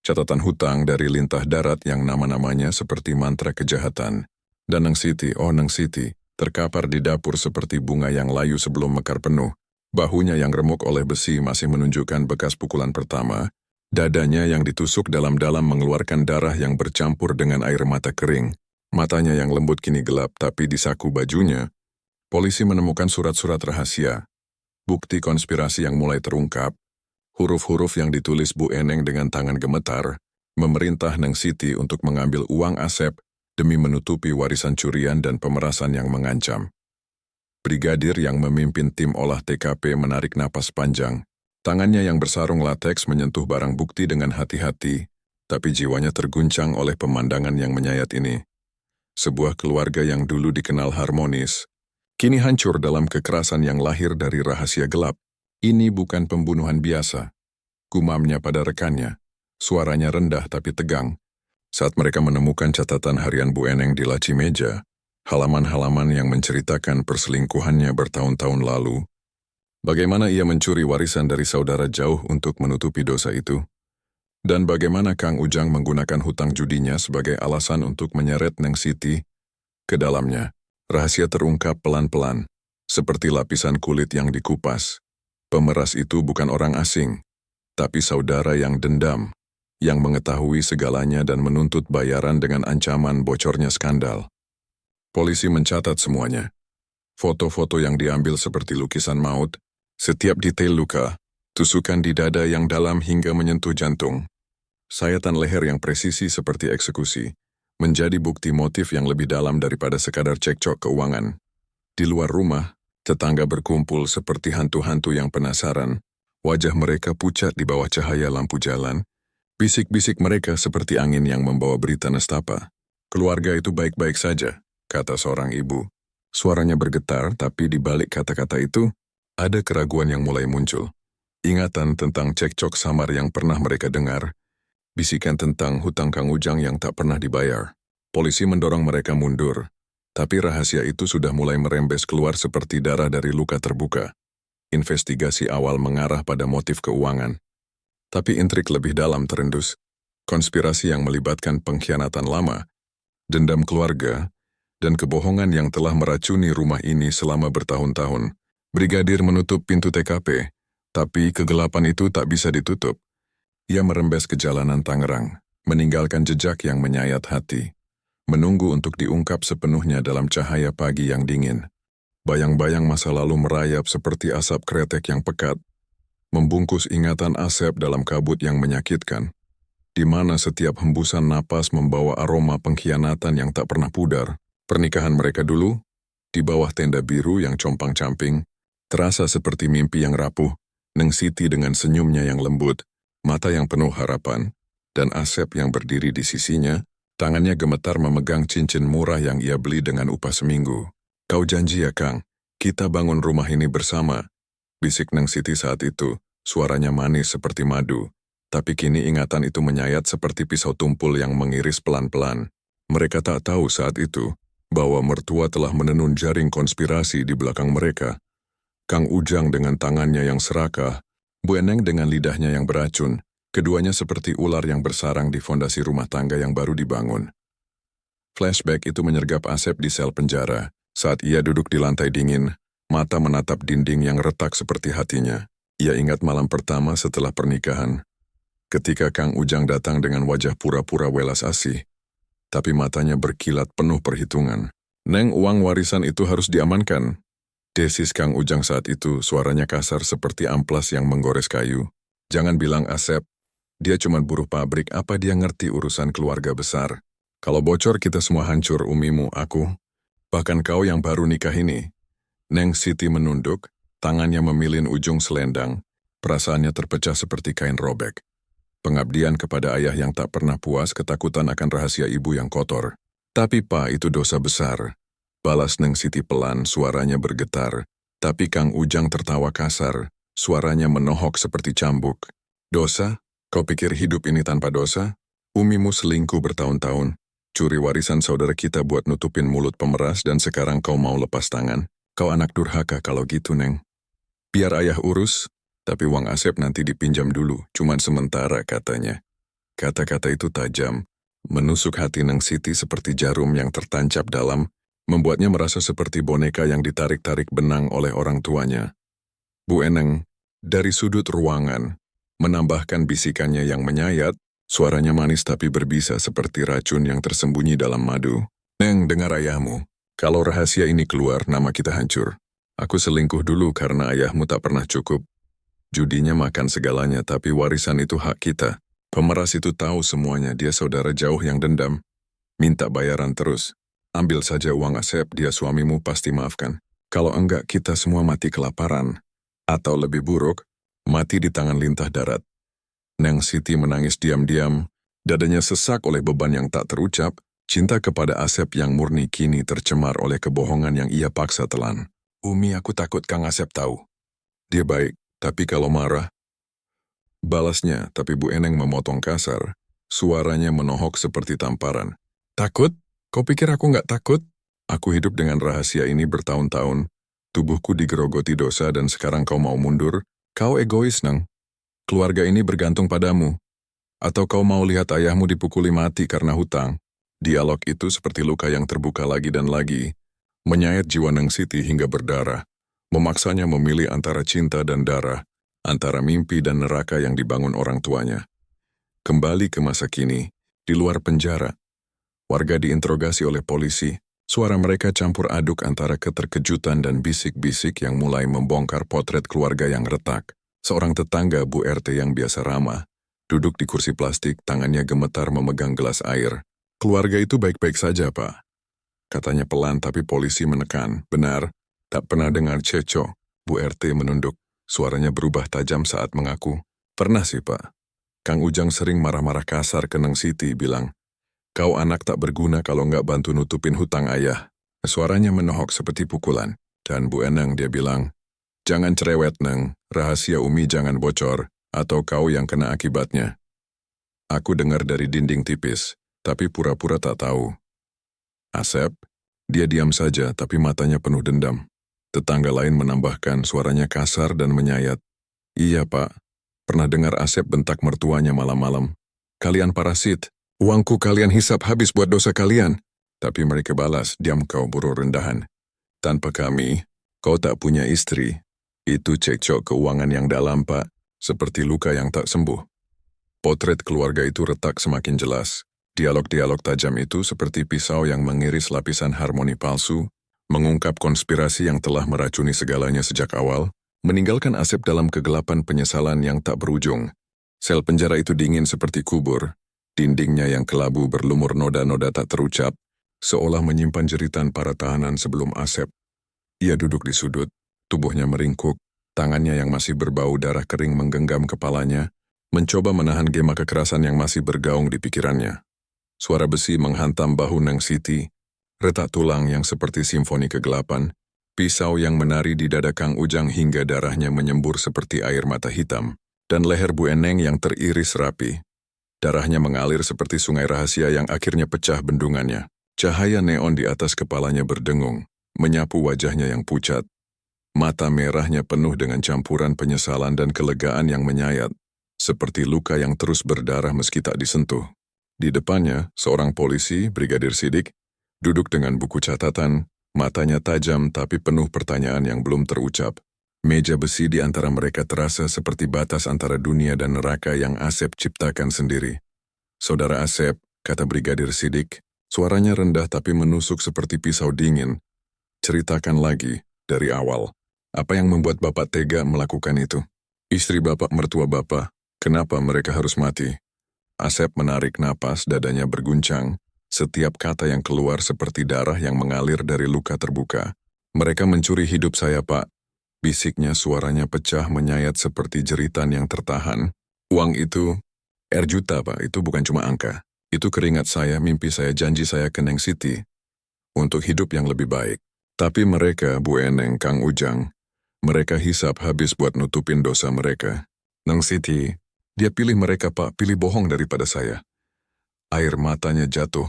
Catatan hutang dari lintah darat yang nama-namanya seperti mantra kejahatan. Dan Neng Siti, oh Neng Siti, terkapar di dapur seperti bunga yang layu sebelum mekar penuh. Bahunya yang remuk oleh besi masih menunjukkan bekas pukulan pertama. Dadanya yang ditusuk dalam-dalam mengeluarkan darah yang bercampur dengan air mata kering. Matanya yang lembut kini gelap tapi di saku bajunya. Polisi menemukan surat-surat rahasia. Bukti konspirasi yang mulai terungkap. Huruf-huruf yang ditulis Bu Eneng dengan tangan gemetar, memerintah Neng Siti untuk mengambil uang Asep demi menutupi warisan curian dan pemerasan yang mengancam. Brigadir yang memimpin tim olah TKP menarik napas panjang. Tangannya yang bersarung lateks menyentuh barang bukti dengan hati-hati, tapi jiwanya terguncang oleh pemandangan yang menyayat ini. Sebuah keluarga yang dulu dikenal harmonis, kini hancur dalam kekerasan yang lahir dari rahasia gelap. Ini bukan pembunuhan biasa. Gumamnya pada rekannya. Suaranya rendah tapi tegang. Saat mereka menemukan catatan harian Bu Eneng di laci meja, halaman-halaman yang menceritakan perselingkuhannya bertahun-tahun lalu, bagaimana ia mencuri warisan dari saudara jauh untuk menutupi dosa itu, dan bagaimana Kang Ujang menggunakan hutang judinya sebagai alasan untuk menyeret Neng Siti ke dalamnya. Rahasia terungkap pelan-pelan, seperti lapisan kulit yang dikupas. Pemeras itu bukan orang asing, tapi saudara yang dendam, yang mengetahui segalanya dan menuntut bayaran dengan ancaman bocornya skandal. Polisi mencatat semuanya. Foto-foto yang diambil seperti lukisan maut, setiap detail luka, tusukan di dada yang dalam hingga menyentuh jantung. Sayatan leher yang presisi seperti eksekusi, menjadi bukti motif yang lebih dalam daripada sekadar cekcok keuangan. Di luar rumah, tetangga berkumpul seperti hantu-hantu yang penasaran. Wajah mereka pucat di bawah cahaya lampu jalan. Bisik-bisik mereka seperti angin yang membawa berita nestapa. Keluarga itu baik-baik saja, kata seorang ibu. Suaranya bergetar, tapi di balik kata-kata itu, ada keraguan yang mulai muncul. Ingatan tentang cekcok samar yang pernah mereka dengar. Bisikan tentang hutang Kang Ujang yang tak pernah dibayar. Polisi mendorong mereka mundur. Tapi rahasia itu sudah mulai merembes keluar seperti darah dari luka terbuka. Investigasi awal mengarah pada motif keuangan. Tapi intrik lebih dalam terendus. Konspirasi yang melibatkan pengkhianatan lama, dendam keluarga, dan kebohongan yang telah meracuni rumah ini selama bertahun-tahun. Brigadir menutup pintu TKP, tapi kegelapan itu tak bisa ditutup. Ia merembes ke jalanan Tangerang, meninggalkan jejak yang menyayat hati. Menunggu untuk diungkap sepenuhnya dalam cahaya pagi yang dingin. Bayang-bayang masa lalu merayap seperti asap kretek yang pekat, membungkus ingatan Asep dalam kabut yang menyakitkan, di mana setiap hembusan napas membawa aroma pengkhianatan yang tak pernah pudar. Pernikahan mereka dulu, di bawah tenda biru yang compang-camping, terasa seperti mimpi yang rapuh. Neng Siti dengan senyumnya yang lembut, mata yang penuh harapan, dan Asep yang berdiri di sisinya, tangannya gemetar memegang cincin murah yang ia beli dengan upah seminggu. "Kau janji ya, Kang, kita bangun rumah ini bersama," bisik Neng Siti saat itu, suaranya manis seperti madu. Tapi kini ingatan itu menyayat seperti pisau tumpul yang mengiris pelan-pelan. Mereka tak tahu saat itu bahwa mertua telah menenun jaring konspirasi di belakang mereka. Kang Ujang dengan tangannya yang serakah, Bu Eneng dengan lidahnya yang beracun, keduanya seperti ular yang bersarang di fondasi rumah tangga yang baru dibangun. Flashback itu menyergap Asep di sel penjara, saat ia duduk di lantai dingin, mata menatap dinding yang retak seperti hatinya. Ia ingat malam pertama setelah pernikahan, ketika Kang Ujang datang dengan wajah pura-pura welas asih, tapi matanya berkilat penuh perhitungan. "Neng, uang warisan itu harus diamankan," desis Kang Ujang saat itu, suaranya kasar seperti amplas yang menggores kayu. "Jangan bilang Asep, dia cuma buruh pabrik, apa dia ngerti urusan keluarga besar? Kalau bocor kita semua hancur, umimu, aku, bahkan kau yang baru nikah ini." Neng Siti menunduk, tangannya memilin ujung selendang, perasaannya terpecah seperti kain robek. Pengabdian kepada ayah yang tak pernah puas, ketakutan akan rahasia ibu yang kotor. "Tapi Pak, itu dosa besar," balas Neng Siti pelan, suaranya bergetar. Tapi Kang Ujang tertawa kasar, suaranya menohok seperti cambuk. "Dosa? Kau pikir hidup ini tanpa dosa? Umimu selingkuh bertahun-tahun, curi warisan saudara kita buat nutupin mulut pemeras, dan sekarang kau mau lepas tangan? Kau anak durhaka kalau gitu, Neng. Biar ayah urus, tapi uang Asep nanti dipinjam dulu, cuman sementara," katanya. Kata-kata itu tajam, menusuk hati Neng Siti seperti jarum yang tertancap dalam, membuatnya merasa seperti boneka yang ditarik-tarik benang oleh orang tuanya. Bu Eneng, dari sudut ruangan, menambahkan bisikannya yang menyayat, suaranya manis tapi berbisa seperti racun yang tersembunyi dalam madu. "Neng, dengar ayahmu. Kalau rahasia ini keluar, nama kita hancur. Aku selingkuh dulu karena ayahmu tak pernah cukup. Judinya makan segalanya, tapi warisan itu hak kita. Pemeras itu tahu semuanya, dia saudara jauh yang dendam. Minta bayaran terus. Ambil saja uang Asep, dia suamimu pasti maafkan. Kalau enggak, kita semua mati kelaparan. Atau lebih buruk, mati di tangan lintah darat." Neng Siti menangis diam-diam, dadanya sesak oleh beban yang tak terucap, cinta kepada Asep yang murni kini tercemar oleh kebohongan yang ia paksa telan. "Umi, aku takut Kang Asep tahu. Dia baik. Tapi kalau marah," balasnya, tapi Bu Eneng memotong kasar. Suaranya menohok seperti tamparan. "Takut? Kau pikir aku nggak takut? Aku hidup dengan rahasia ini bertahun-tahun. Tubuhku digerogoti dosa dan sekarang kau mau mundur? Kau egois, Nang. Keluarga ini bergantung padamu. Atau kau mau lihat ayahmu dipukuli mati karena hutang?" Dialog itu seperti luka yang terbuka lagi dan lagi, menyayat jiwa Neng Siti hingga berdarah. Memaksanya memilih antara cinta dan darah, antara mimpi dan neraka yang dibangun orang tuanya. Kembali ke masa kini, di luar penjara, warga diinterogasi oleh polisi, suara mereka campur aduk antara keterkejutan dan bisik-bisik yang mulai membongkar potret keluarga yang retak. Seorang tetangga, Bu RT yang biasa ramah, duduk di kursi plastik, tangannya gemetar memegang gelas air. "Keluarga itu baik-baik saja, Pak," katanya pelan, tapi polisi menekan. "Benar? Tak pernah dengar ceco?" Bu RT menunduk, suaranya berubah tajam saat mengaku. "Pernah sih, Pak. Kang Ujang sering marah-marah kasar ke Neng Siti, bilang, 'Kau anak tak berguna kalau nggak bantu nutupin hutang ayah.'" Suaranya menohok seperti pukulan. Dan Bu Eneng, dia bilang, "Jangan cerewet, Neng. Rahasia Umi jangan bocor, atau kau yang kena akibatnya." Aku dengar dari dinding tipis, tapi pura-pura tak tahu. "Asep, Dia diam saja, tapi matanya penuh dendam. Tetangga lain menambahkan, suaranya kasar dan menyayat. Iya pak, pernah dengar Asep bentak mertuanya malam-malam. Kalian parasit, uangku kalian hisap habis buat dosa kalian. Tapi mereka balas, diam kau buruh rendahan. Tanpa kami, kau tak punya istri. Itu cekcok keuangan yang dalam pak, seperti luka yang tak sembuh. Potret keluarga itu retak semakin jelas. Dialog-dialog tajam itu seperti pisau yang mengiris lapisan harmoni palsu, mengungkap konspirasi yang telah meracuni segalanya sejak awal, meninggalkan Asep dalam kegelapan penyesalan yang tak berujung. Sel penjara itu dingin seperti kubur, dindingnya yang kelabu berlumur noda-noda tak terucap, seolah menyimpan jeritan para tahanan sebelum Asep. Ia duduk di sudut, tubuhnya meringkuk, tangannya yang masih berbau darah kering menggenggam kepalanya, mencoba menahan gema kekerasan yang masih bergaung di pikirannya. Suara besi menghantam bahu Neng Siti, retak tulang yang seperti simfoni kegelapan, pisau yang menari di dada Kang Ujang hingga darahnya menyembur seperti air mata hitam, dan leher Bu Eneng yang teriris rapi. Darahnya mengalir seperti sungai rahasia yang akhirnya pecah bendungannya. Cahaya neon di atas kepalanya berdengung, menyapu wajahnya yang pucat. Mata merahnya penuh dengan campuran penyesalan dan kelegaan yang menyayat, seperti luka yang terus berdarah meski tak disentuh. Di depannya, seorang polisi, Brigadir Sidik, duduk dengan buku catatan, matanya tajam tapi penuh pertanyaan yang belum terucap. Meja besi di antara mereka terasa seperti batas antara dunia dan neraka yang Asep ciptakan sendiri. Saudara Asep, kata Brigadir Sidik, suaranya rendah tapi menusuk seperti pisau dingin. Ceritakan lagi, dari awal. Apa yang membuat Bapak tega melakukan itu? Istri Bapak, mertua Bapak, kenapa mereka harus mati? Asep menarik napas, dadanya berguncang. Setiap kata yang keluar seperti darah yang mengalir dari luka terbuka. Mereka mencuri hidup saya, Pak. Bisiknya suaranya pecah menyayat seperti jeritan yang tertahan. Uang itu, juta, Pak, itu bukan cuma angka. Itu keringat saya, mimpi saya, janji saya ke Neng Siti. Untuk hidup yang lebih baik. Tapi mereka, Bu Eneng, Kang Ujang, mereka hisap habis buat nutupin dosa mereka. Neng Siti, dia pilih mereka, Pak, pilih bohong daripada saya. Air matanya jatuh,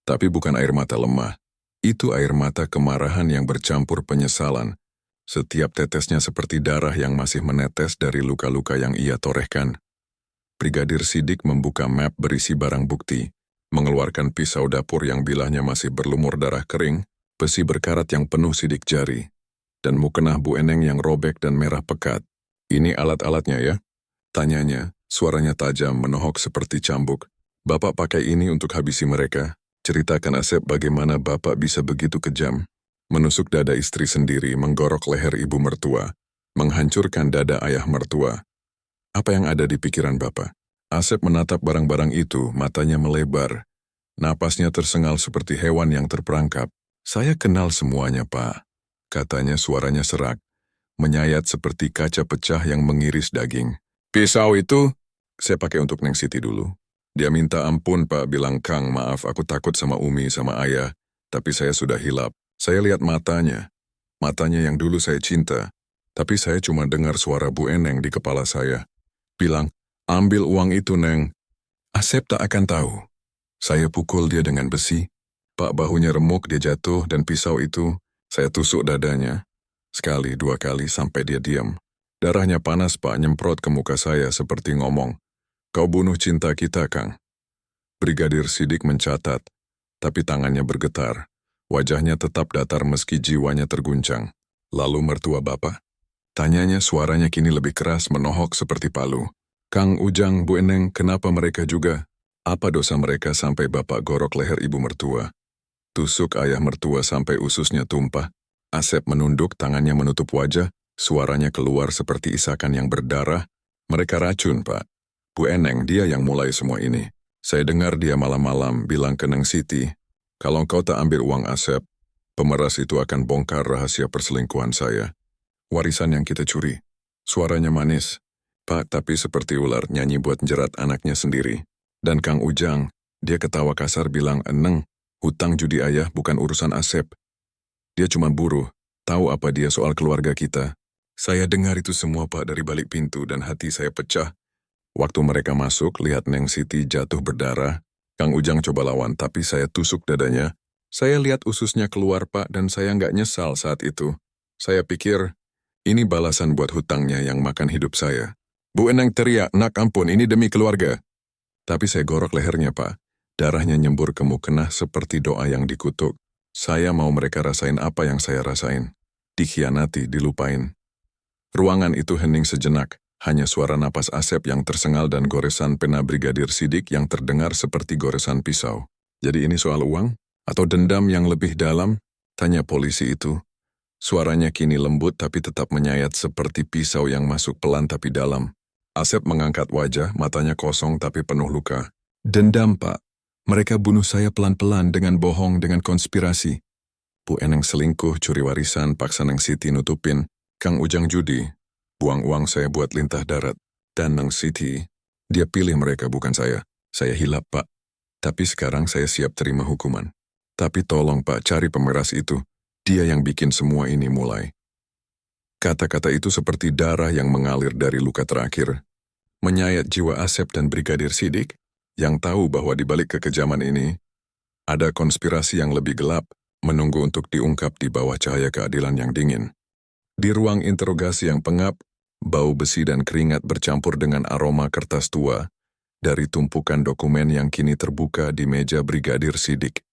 tapi bukan air mata lemah. Itu air mata kemarahan yang bercampur penyesalan. Setiap tetesnya seperti darah yang masih menetes dari luka-luka yang ia torehkan. Brigadir Sidik membuka map berisi barang bukti, mengeluarkan pisau dapur yang bilahnya masih berlumur darah kering, besi berkarat yang penuh sidik jari, dan mukena Bu Eneng yang robek dan merah pekat. Ini alat-alatnya ya? Tanyanya, suaranya tajam menohok seperti cambuk. Bapak pakai ini untuk habisi mereka. Ceritakan Asep bagaimana Bapak bisa begitu kejam. Menusuk dada istri sendiri, menggorok leher ibu mertua, menghancurkan dada ayah mertua. Apa yang ada di pikiran Bapak? Asep menatap barang-barang itu, matanya melebar. Napasnya tersengal seperti hewan yang terperangkap. Saya kenal semuanya, Pak. Katanya suaranya serak, menyayat seperti kaca pecah yang mengiris daging. Pisau itu, saya pakai untuk Neng Siti dulu. Dia minta ampun, Pak, bilang Kang, maaf aku takut sama Umi, sama Ayah. Tapi saya sudah hilap. Saya lihat matanya. Matanya yang dulu saya cinta. Tapi saya cuma dengar suara Bu Eneng di kepala saya. Bilang, ambil uang itu, Neng. Asep tak akan tahu. Saya pukul dia dengan besi. Pak, bahunya remuk, dia jatuh, dan pisau itu, saya tusuk dadanya. Sekali, dua kali, sampai dia diam. Darahnya panas, Pak, nyemprot ke muka saya seperti ngomong, kau bunuh cinta kita, Kang. Brigadir Sidik mencatat, tapi tangannya bergetar. Wajahnya tetap datar meski jiwanya terguncang. Lalu mertua Bapak? Tanyanya, suaranya kini lebih keras, menohok seperti palu. Kang Ujang, Bu Eneng, kenapa mereka juga? Apa dosa mereka sampai Bapak gorok leher ibu mertua? Tusuk ayah mertua sampai ususnya tumpah. Asep menunduk, tangannya menutup wajah. Suaranya keluar seperti isakan yang berdarah. Mereka racun, Pak. Bu Eneng, dia yang mulai semua ini. Saya dengar dia malam-malam bilang ke Neng Siti, kalau kau tak ambil uang Asep, pemeras itu akan bongkar rahasia perselingkuhan saya. Warisan yang kita curi. Suaranya manis. Pak, tapi seperti ular nyanyi buat jerat anaknya sendiri. Dan Kang Ujang, dia ketawa kasar bilang, Eneng, hutang judi ayah bukan urusan Asep. Dia cuma buruh. Tahu apa dia soal keluarga kita. Saya dengar itu semua, Pak, dari balik pintu dan hati saya pecah. Waktu mereka masuk, lihat Neng Siti jatuh berdarah. Kang Ujang coba lawan, tapi saya tusuk dadanya. Saya lihat ususnya keluar, Pak, dan saya nggak nyesal saat itu. Saya pikir, ini balasan buat hutangnya yang makan hidup saya. Bu Eneng teriak, "Nak ampun, ini demi keluarga." Tapi saya gorok lehernya, Pak. Darahnya nyembur ke mukena seperti doa yang dikutuk. Saya mau mereka rasain apa yang saya rasain. Dikhianati, dilupain. Ruangan itu hening sejenak. Hanya suara napas Asep yang tersengal dan goresan pena Brigadir Sidik yang terdengar seperti goresan pisau. Jadi ini soal uang? Atau dendam yang lebih dalam? Tanya polisi itu. Suaranya kini lembut tapi tetap menyayat seperti pisau yang masuk pelan tapi dalam. Asep mengangkat wajah, matanya kosong tapi penuh luka. Dendam, Pak. Mereka bunuh saya pelan-pelan dengan bohong, dengan konspirasi. Bu Eneng selingkuh, curi warisan, paksa Neng Siti nutupin. Kang Ujang judi. Buang uang saya buat lintah darat. Dan Neng Siti, dia pilih mereka bukan saya. Saya hilap, Pak. Tapi sekarang saya siap terima hukuman. Tapi tolong, Pak, cari pemeras itu. Dia yang bikin semua ini mulai. Kata-kata itu seperti darah yang mengalir dari luka terakhir. Menyayat jiwa Asep dan Brigadir Sidik, yang tahu bahwa di balik kekejaman ini, ada konspirasi yang lebih gelap, menunggu untuk diungkap di bawah cahaya keadilan yang dingin. Di ruang interogasi yang pengap, bau besi dan keringat bercampur dengan aroma kertas tua, dari tumpukan dokumen yang kini terbuka di meja Brigadir Sidik.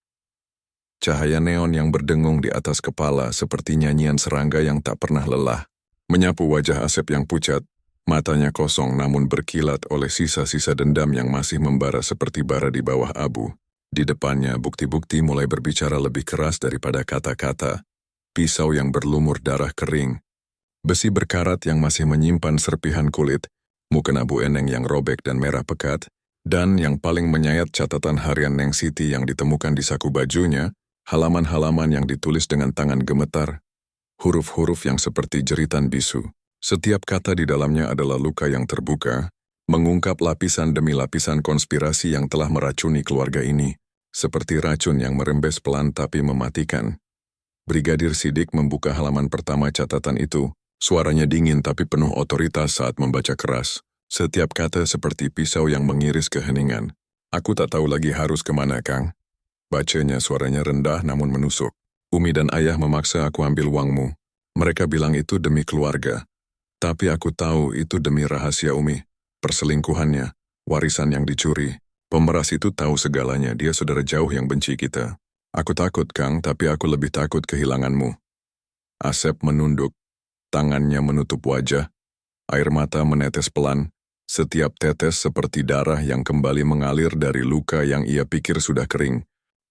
Cahaya neon yang berdengung di atas kepala seperti nyanyian serangga yang tak pernah lelah, menyapu wajah Asep yang pucat. Matanya kosong namun berkilat oleh sisa-sisa dendam yang masih membara seperti bara di bawah abu. Di depannya bukti-bukti mulai berbicara lebih keras daripada kata-kata. Pisau yang berlumur darah kering. Besi berkarat yang masih menyimpan serpihan kulit. Mukena Bu Eneng yang robek dan merah pekat. Dan yang paling menyayat catatan harian Neng Siti yang ditemukan di saku bajunya. Halaman-halaman yang ditulis dengan tangan gemetar. Huruf-huruf yang seperti jeritan bisu. Setiap kata di dalamnya adalah luka yang terbuka, mengungkap lapisan demi lapisan konspirasi yang telah meracuni keluarga ini, seperti racun yang merembes pelan tapi mematikan. Brigadir Sidik membuka halaman pertama catatan itu, suaranya dingin tapi penuh otoritas saat membaca keras. Setiap kata seperti pisau yang mengiris keheningan. Aku tak tahu lagi harus kemana, Kang. Bacanya suaranya rendah namun menusuk. Umi dan ayah memaksa aku ambil uangmu. Mereka bilang itu demi keluarga. Tapi aku tahu itu demi rahasia Umi, perselingkuhannya, warisan yang dicuri. Pemeras itu tahu segalanya, dia saudara jauh yang benci kita. Aku takut, Kang, tapi aku lebih takut kehilanganmu. Asep menunduk, tangannya menutup wajah, air mata menetes pelan, setiap tetes seperti darah yang kembali mengalir dari luka yang ia pikir sudah kering.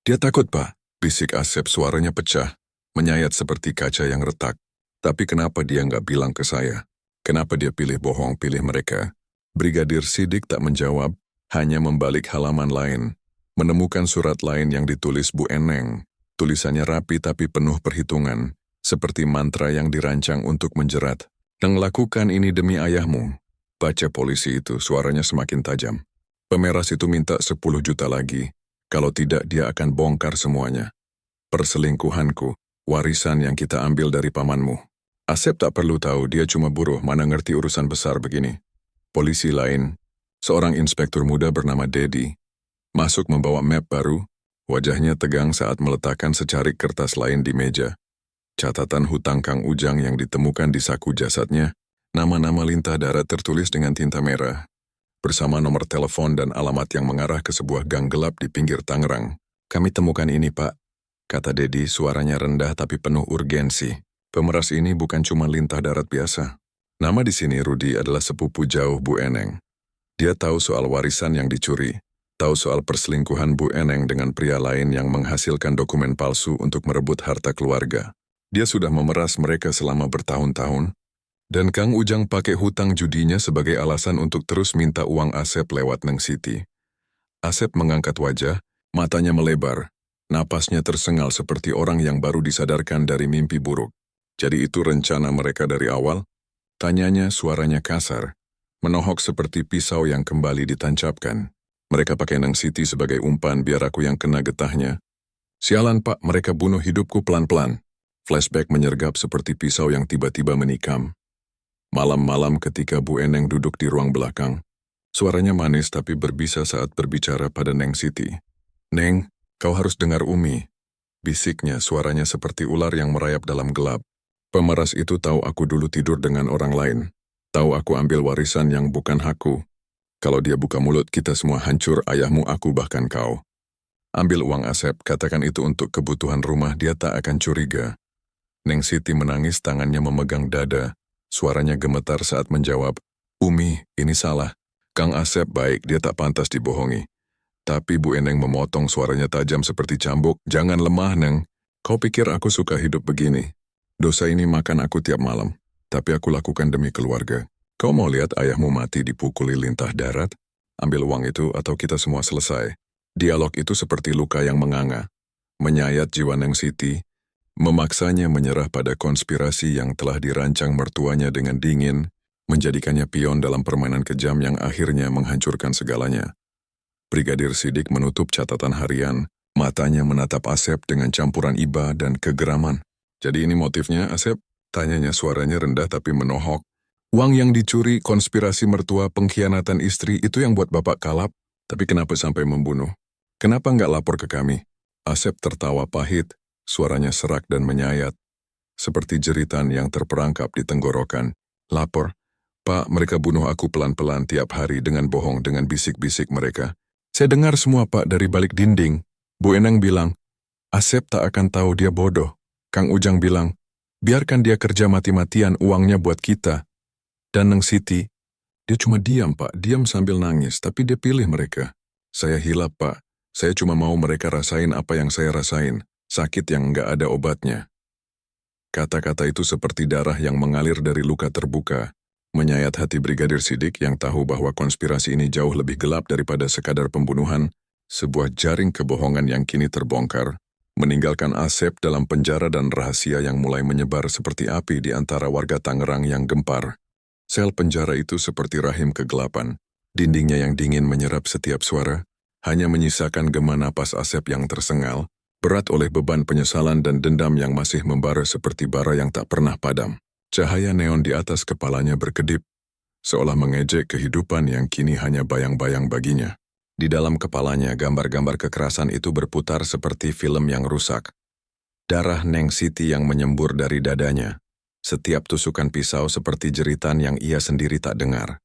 Dia takut, Pak, bisik Asep, suaranya pecah, menyayat seperti kaca yang retak. Tapi kenapa dia nggak bilang ke saya? Kenapa dia pilih bohong, pilih mereka? Brigadir Sidik tak menjawab, hanya membalik halaman lain. Menemukan surat lain yang ditulis Bu Eneng. Tulisannya rapi tapi penuh perhitungan, seperti mantra yang dirancang untuk menjerat. "Dan lakukan ini demi ayahmu." Baca polisi itu, suaranya semakin tajam. Pemeras itu minta 10 juta lagi. Kalau tidak, dia akan bongkar semuanya. Perselingkuhanku, warisan yang kita ambil dari pamanmu. Asep tak perlu tahu, dia cuma buruh, mana ngerti urusan besar begini. Polisi lain, seorang inspektur muda bernama Dedi, masuk membawa map baru, wajahnya tegang saat meletakkan secarik kertas lain di meja. Catatan hutang Kang Ujang yang ditemukan di saku jasadnya, nama-nama lintah darat tertulis dengan tinta merah, bersama nomor telepon dan alamat yang mengarah ke sebuah gang gelap di pinggir Tangerang. "Kami temukan ini, Pak," kata Dedi, suaranya rendah tapi penuh urgensi. Pemeras ini bukan cuma lintah darat biasa. Nama di sini Rudi adalah sepupu jauh Bu Eneng. Dia tahu soal warisan yang dicuri, tahu soal perselingkuhan Bu Eneng dengan pria lain yang menghasilkan dokumen palsu untuk merebut harta keluarga. Dia sudah memeras mereka selama bertahun-tahun, dan Kang Ujang pakai hutang judinya sebagai alasan untuk terus minta uang Asep lewat Neng Siti. Asep mengangkat wajah, matanya melebar, napasnya tersengal seperti orang yang baru disadarkan dari mimpi buruk. "Jadi itu rencana mereka dari awal?" Tanyanya, suaranya kasar, menohok seperti pisau yang kembali ditancapkan. "Mereka pakai Neng Siti sebagai umpan biar aku yang kena getahnya. Sialan, Pak, mereka bunuh hidupku pelan-pelan." Flashback menyergap seperti pisau yang tiba-tiba menikam. Malam-malam ketika Bu Eneng duduk di ruang belakang, suaranya manis tapi berbisa saat berbicara pada Neng Siti. "Neng, kau harus dengar Umi. Bisiknya, suaranya seperti ular yang merayap dalam gelap. Pemeras itu tahu aku dulu tidur dengan orang lain. Tahu aku ambil warisan yang bukan hakku. Kalau dia buka mulut, kita semua hancur, ayahmu, aku, bahkan kau. Ambil uang Asep, katakan itu untuk kebutuhan rumah, dia tak akan curiga. Neng Siti menangis, tangannya memegang dada. Suaranya gemetar saat menjawab, Umi, ini salah. Kang Asep baik, dia tak pantas dibohongi. Tapi Bu Eneng memotong, suaranya tajam seperti cambuk. Jangan lemah, Neng. Kau pikir aku suka hidup begini? Dosa ini makan aku tiap malam. Tapi aku lakukan demi keluarga. Kau mau lihat ayahmu mati dipukuli lintah darat? Ambil uang itu atau kita semua selesai. Dialog itu seperti luka yang menganga. Menyayat jiwa Neng Siti, memaksanya menyerah pada konspirasi yang telah dirancang mertuanya dengan dingin, menjadikannya pion dalam permainan kejam yang akhirnya menghancurkan segalanya. Brigadir Sidik menutup catatan harian, matanya menatap Asep dengan campuran iba dan kegeraman. Jadi ini motifnya, Asep? Tanyanya, suaranya rendah tapi menohok. Uang yang dicuri, konspirasi mertua, pengkhianatan istri, itu yang buat Bapak kalap. Tapi kenapa sampai membunuh? Kenapa nggak lapor ke kami? Asep tertawa pahit, suaranya serak dan menyayat. Seperti jeritan yang terperangkap di tenggorokan. Lapor? Pak, mereka bunuh aku pelan-pelan tiap hari dengan bohong, dengan bisik-bisik mereka. Saya dengar semua, Pak, dari balik dinding. Bu Enang bilang, Asep tak akan tahu dia bodoh. Kang Ujang bilang, biarkan dia kerja mati-matian, uangnya buat kita. Dan Neng Siti, dia cuma diam, Pak, diam sambil nangis, tapi dia pilih mereka. Saya hilap, Pak. Saya cuma mau mereka rasain apa yang saya rasain, sakit yang nggak ada obatnya. Kata-kata itu seperti darah yang mengalir dari luka terbuka, menyayat hati Brigadir Sidik yang tahu bahwa konspirasi ini jauh lebih gelap daripada sekadar pembunuhan, sebuah jaring kebohongan yang kini terbongkar, meninggalkan Asep dalam penjara dan rahasia yang mulai menyebar seperti api di antara warga Tangerang yang gempar. Sel penjara itu seperti rahim kegelapan, dindingnya yang dingin menyerap setiap suara, hanya menyisakan gema napas Asep yang tersengal, berat oleh beban penyesalan dan dendam yang masih membara seperti bara yang tak pernah padam. Cahaya neon di atas kepalanya berkedip, seolah mengejek kehidupan yang kini hanya bayang-bayang baginya. Di dalam kepalanya, gambar-gambar kekerasan itu berputar seperti film yang rusak. Darah Neng Siti yang menyembur dari dadanya. Setiap tusukan pisau seperti jeritan yang ia sendiri tak dengar.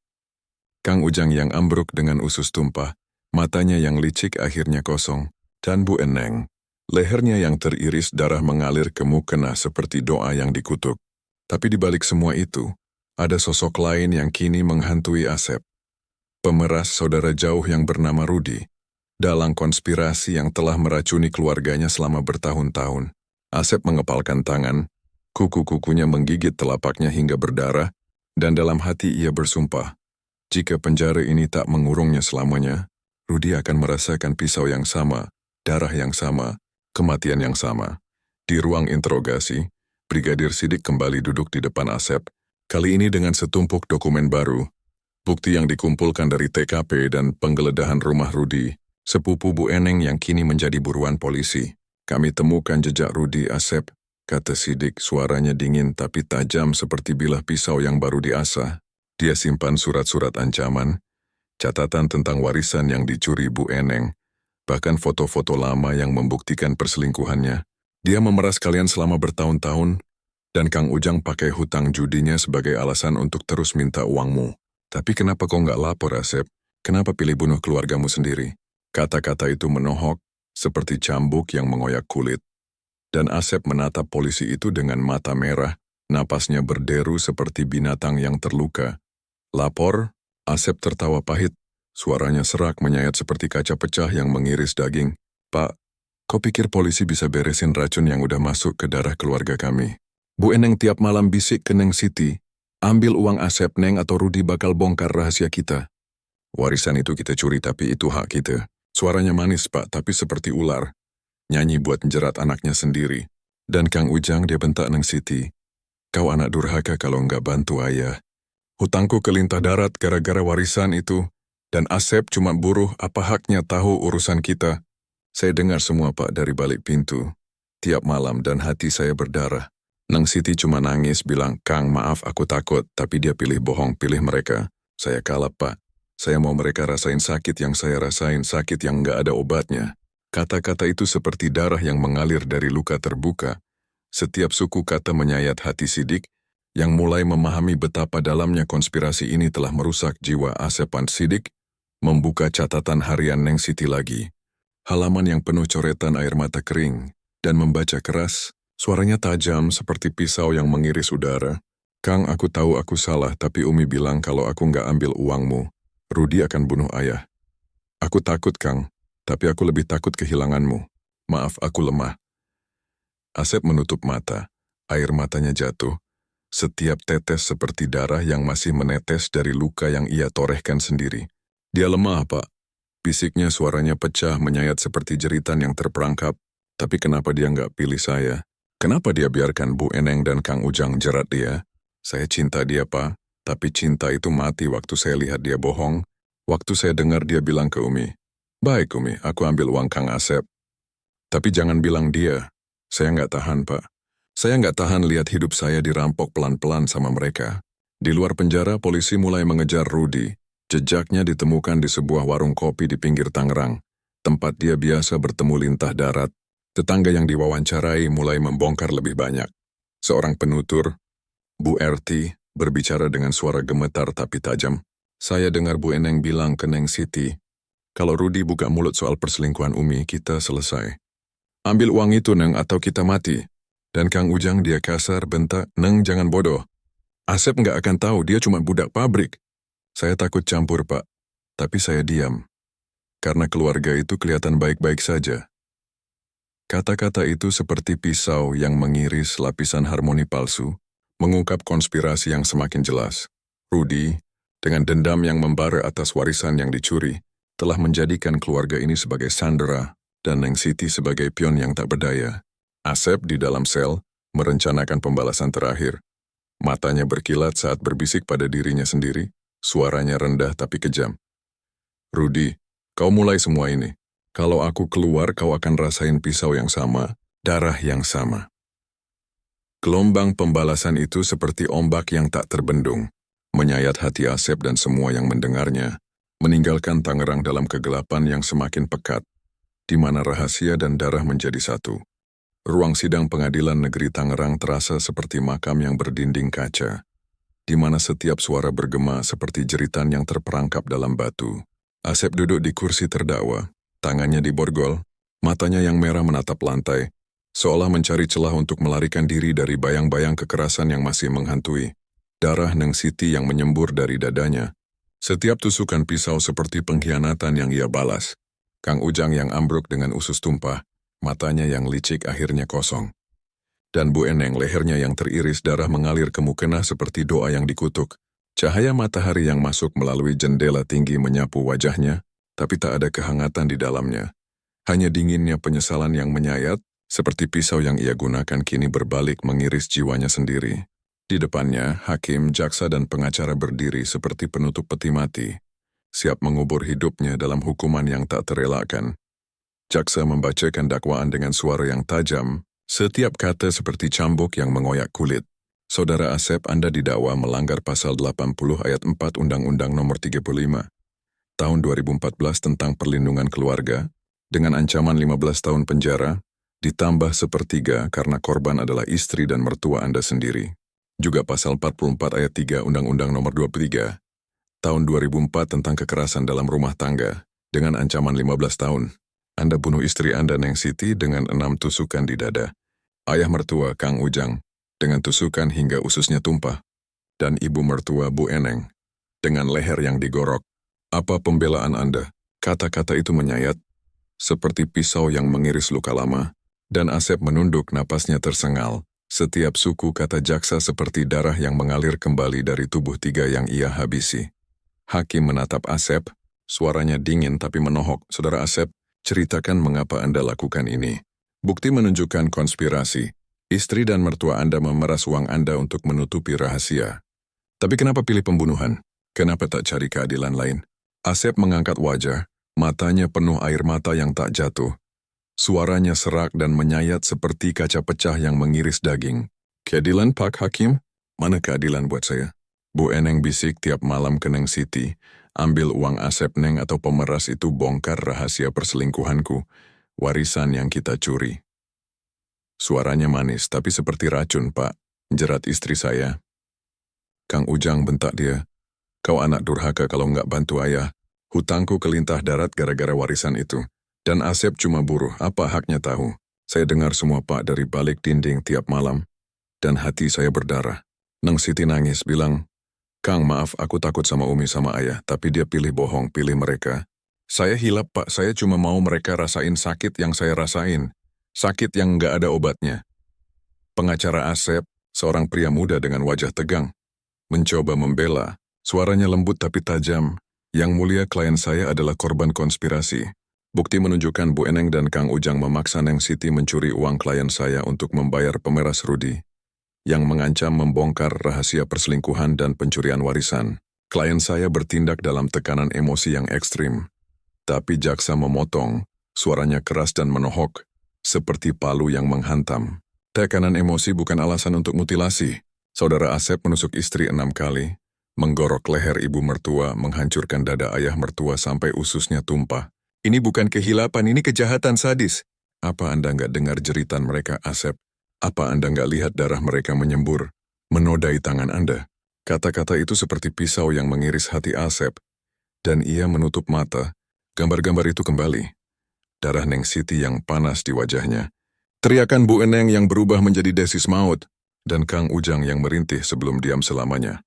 Kang Ujang yang ambruk dengan usus tumpah, matanya yang licik akhirnya kosong, dan Bu Eneng, lehernya yang teriris darah mengalir ke mukena seperti doa yang dikutuk. Tapi di balik semua itu, ada sosok lain yang kini menghantui Asep. Pemeras saudara jauh yang bernama Rudi, dalang konspirasi yang telah meracuni keluarganya selama bertahun-tahun. Asep mengepalkan tangan, kuku-kukunya menggigit telapaknya hingga berdarah, dan dalam hati ia bersumpah, jika penjara ini tak mengurungnya selamanya, Rudi akan merasakan pisau yang sama, darah yang sama, kematian yang sama. Di ruang interogasi, Brigadir Sidik kembali duduk di depan Asep, kali ini dengan setumpuk dokumen baru, bukti yang dikumpulkan dari TKP dan penggeledahan rumah Rudi, sepupu Bu Eneng yang kini menjadi buruan polisi. Kami temukan jejak Rudi, Asep, kata Sidik, suaranya dingin tapi tajam seperti bilah pisau yang baru diasah. Dia simpan surat-surat ancaman, catatan tentang warisan yang dicuri Bu Eneng, bahkan foto-foto lama yang membuktikan perselingkuhannya. Dia memeras kalian selama bertahun-tahun, dan Kang Ujang pakai hutang judinya sebagai alasan untuk terus minta uangmu. Tapi kenapa kau nggak lapor, Asep? Kenapa pilih bunuh keluargamu sendiri? Kata-kata itu menohok, seperti cambuk yang mengoyak kulit. Dan Asep menatap polisi itu dengan mata merah, napasnya berderu seperti binatang yang terluka. Lapor? Asep tertawa pahit, suaranya serak menyayat seperti kaca pecah yang mengiris daging. Pak, kau pikir polisi bisa beresin racun yang udah masuk ke darah keluarga kami? Bu Eneng tiap malam bisik ke Neng Siti, ambil uang Asep, Neng atau Rudi bakal bongkar rahasia kita. Warisan itu kita curi tapi itu hak kita. Suaranya manis, Pak, tapi seperti ular. Nyanyi buat menjerat anaknya sendiri. Dan Kang Ujang, dia bentak Neng Siti. Kau anak durhaka kalau nggak bantu ayah. Hutangku ke lintah darat gara-gara warisan itu. Dan Asep cuma buruh, apa haknya tahu urusan kita. Saya dengar semua, Pak, dari balik pintu. Tiap malam dan hati saya berdarah. Neng Siti cuma nangis bilang, Kang, maaf aku takut, tapi dia pilih bohong, pilih mereka. Saya kalap, Pak. Saya mau mereka rasain sakit yang saya rasain, sakit yang nggak ada obatnya. Kata-kata itu seperti darah yang mengalir dari luka terbuka. Setiap suku kata menyayat hati Sidik, yang mulai memahami betapa dalamnya konspirasi ini telah merusak jiwa Asepan Sidik, membuka catatan harian Neng Siti lagi. Halaman yang penuh coretan air mata kering, dan membaca keras, suaranya tajam seperti pisau yang mengiris udara. Kang, aku tahu aku salah, tapi Umi bilang kalau aku nggak ambil uangmu, Rudi akan bunuh ayah. Aku takut, Kang, tapi aku lebih takut kehilanganmu. Maaf, aku lemah. Asep menutup mata, air matanya jatuh. Setiap tetes seperti darah yang masih menetes dari luka yang ia torehkan sendiri. Dia lemah, Pak. Bisiknya suaranya pecah menyayat seperti jeritan yang terperangkap. Tapi kenapa dia nggak pilih saya? Kenapa dia biarkan Bu Eneng dan Kang Ujang jerat dia? Saya cinta dia, Pak. Tapi cinta itu mati waktu saya lihat dia bohong. Waktu saya dengar dia bilang ke Umi, "Baik Umi, aku ambil uang Kang Asep." Tapi jangan bilang dia. Saya nggak tahan, Pak. Saya nggak tahan lihat hidup saya dirampok pelan-pelan sama mereka. Di luar penjara, polisi mulai mengejar Rudi. Jejaknya ditemukan di sebuah warung kopi di pinggir Tangerang, tempat dia biasa bertemu lintah darat. Tetangga yang diwawancarai mulai membongkar lebih banyak. Seorang penutur, Bu Erti, berbicara dengan suara gemetar tapi tajam. Saya dengar Bu Eneng bilang ke Neng Siti, kalau Rudi buka mulut soal perselingkuhan Umi, kita selesai. Ambil uang itu, Neng, atau kita mati. Dan Kang Ujang dia kasar bentak, "Neng, jangan bodoh. Asep nggak akan tahu, dia cuma budak pabrik." Saya takut campur, Pak. Tapi saya diam. Karena keluarga itu kelihatan baik-baik saja. Kata-kata itu seperti pisau yang mengiris lapisan harmoni palsu, mengungkap konspirasi yang semakin jelas. Rudi, dengan dendam yang membara atas warisan yang dicuri, telah menjadikan keluarga ini sebagai sandera dan Neng Siti sebagai pion yang tak berdaya. Asep di dalam sel merencanakan pembalasan terakhir. Matanya berkilat saat berbisik pada dirinya sendiri, suaranya rendah tapi kejam. Rudi, kau mulai semua ini. Kalau aku keluar, kau akan rasain pisau yang sama, darah yang sama. Gelombang pembalasan itu seperti ombak yang tak terbendung, menyayat hati Asep dan semua yang mendengarnya, meninggalkan Tangerang dalam kegelapan yang semakin pekat, di mana rahasia dan darah menjadi satu. Ruang sidang pengadilan negeri Tangerang terasa seperti makam yang berdinding kaca, di mana setiap suara bergema seperti jeritan yang terperangkap dalam batu. Asep duduk di kursi terdakwa, tangannya diborgol, matanya yang merah menatap lantai, seolah mencari celah untuk melarikan diri dari bayang-bayang kekerasan yang masih menghantui. Darah Neng Siti yang menyembur dari dadanya. Setiap tusukan pisau seperti pengkhianatan yang ia balas. Kang Ujang yang ambruk dengan usus tumpah, matanya yang licik akhirnya kosong. Dan Bu Eneng lehernya yang teriris darah mengalir ke mukena seperti doa yang dikutuk. Cahaya matahari yang masuk melalui jendela tinggi menyapu wajahnya, tapi tak ada kehangatan di dalamnya. Hanya dinginnya penyesalan yang menyayat, seperti pisau yang ia gunakan kini berbalik mengiris jiwanya sendiri. Di depannya, hakim, jaksa dan pengacara berdiri seperti penutup peti mati, siap mengubur hidupnya dalam hukuman yang tak terelakkan. Jaksa membacakan dakwaan dengan suara yang tajam, setiap kata seperti cambuk yang mengoyak kulit. Saudara Asep, Anda didakwa melanggar pasal 80 ayat 4 Undang-Undang Nomor 35 Tahun 2014 tentang Perlindungan Keluarga, dengan ancaman 15 tahun penjara, ditambah sepertiga karena korban adalah istri dan mertua Anda sendiri. Juga pasal 44 ayat 3 Undang-Undang Nomor 23 Tahun 2004 tentang kekerasan dalam rumah tangga, dengan ancaman 15 tahun. Anda bunuh istri Anda Neng Siti dengan 6 tusukan di dada. Ayah mertua Kang Ujang, dengan tusukan hingga ususnya tumpah. Dan ibu mertua Bu Eneng, dengan leher yang digorok. Apa pembelaan Anda? Kata-kata itu menyayat, seperti pisau yang mengiris luka lama, dan Asep menunduk napasnya tersengal. Setiap suku kata jaksa seperti darah yang mengalir kembali dari tubuh tiga yang ia habisi. Hakim menatap Asep, suaranya dingin tapi menohok. Saudara Asep, ceritakan mengapa Anda lakukan ini. Bukti menunjukkan konspirasi. Istri dan mertua Anda memeras uang Anda untuk menutupi rahasia. Tapi kenapa pilih pembunuhan? Kenapa tak cari keadilan lain? Asep mengangkat wajah, matanya penuh air mata yang tak jatuh. Suaranya serak dan menyayat seperti kaca pecah yang mengiris daging. Keadilan, Pak Hakim? Mana keadilan buat saya? Bu Eneng bisik tiap malam ke Neng Siti. Ambil uang Asep Neng atau pemeras itu bongkar rahasia perselingkuhanku. Warisan yang kita curi. Suaranya manis, tapi seperti racun, Pak, jerat istri saya. Kang Ujang bentak dia. Kau anak durhaka kalau nggak bantu ayah. Hutangku kelintah darat gara-gara warisan itu. Dan Asep cuma buruh, apa haknya tahu. Saya dengar semua, Pak, dari balik dinding tiap malam. Dan hati saya berdarah. Neng Siti nangis, bilang, Kang, maaf, aku takut sama Umi sama ayah, tapi dia pilih bohong, pilih mereka. Saya hilap, Pak, saya cuma mau mereka rasain sakit yang saya rasain. Sakit yang nggak ada obatnya. Pengacara Asep, seorang pria muda dengan wajah tegang, mencoba membela. Suaranya lembut tapi tajam. Yang mulia, klien saya adalah korban konspirasi. Bukti menunjukkan Bu Eneng dan Kang Ujang memaksa Neng Siti mencuri uang klien saya untuk membayar pemeras Rudi, yang mengancam membongkar rahasia perselingkuhan dan pencurian warisan. Klien saya bertindak dalam tekanan emosi yang ekstrim. Tapi jaksa memotong, suaranya keras dan menohok, seperti palu yang menghantam. Tekanan emosi bukan alasan untuk mutilasi. Saudara Asep menusuk istri 6 kali, menggorok leher ibu mertua, menghancurkan dada ayah mertua sampai ususnya tumpah. Ini bukan kehilapan, ini kejahatan sadis. Apa Anda nggak dengar jeritan mereka, Asep? Apa Anda nggak lihat darah mereka menyembur, menodai tangan Anda? Kata-kata itu seperti pisau yang mengiris hati Asep, dan ia menutup mata. Gambar-gambar itu kembali. Darah Neng Siti yang panas di wajahnya. Teriakan Bu Eneng yang berubah menjadi desis maut, dan Kang Ujang yang merintih sebelum diam selamanya.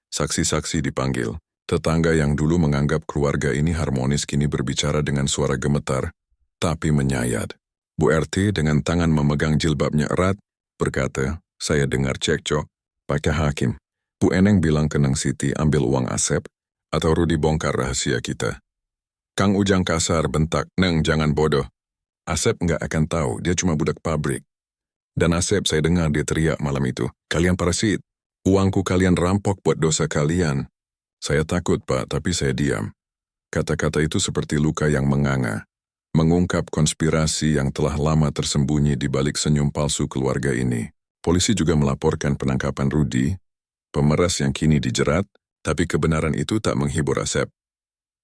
Saksi-saksi dipanggil. Tetangga yang dulu menganggap keluarga ini harmonis kini berbicara dengan suara gemetar, tapi menyayat. Bu RT dengan tangan memegang jilbabnya erat, berkata, saya dengar cekcok, pakai hakim. Bu Eneng bilang ke Neng Siti ambil uang Asep, atau Rudi bongkar rahasia kita. Kang Ujang kasar bentak, Neng jangan bodoh. Asep nggak akan tahu, dia cuma budak pabrik. Dan Asep saya dengar dia teriak malam itu, kalian parasit, uangku kalian rampok buat dosa kalian. Saya takut, Pak, tapi saya diam. Kata-kata itu seperti luka yang menganga, mengungkap konspirasi yang telah lama tersembunyi di balik senyum palsu keluarga ini. Polisi juga melaporkan penangkapan Rudi, pemeras yang kini dijerat, tapi kebenaran itu tak menghibur Asep.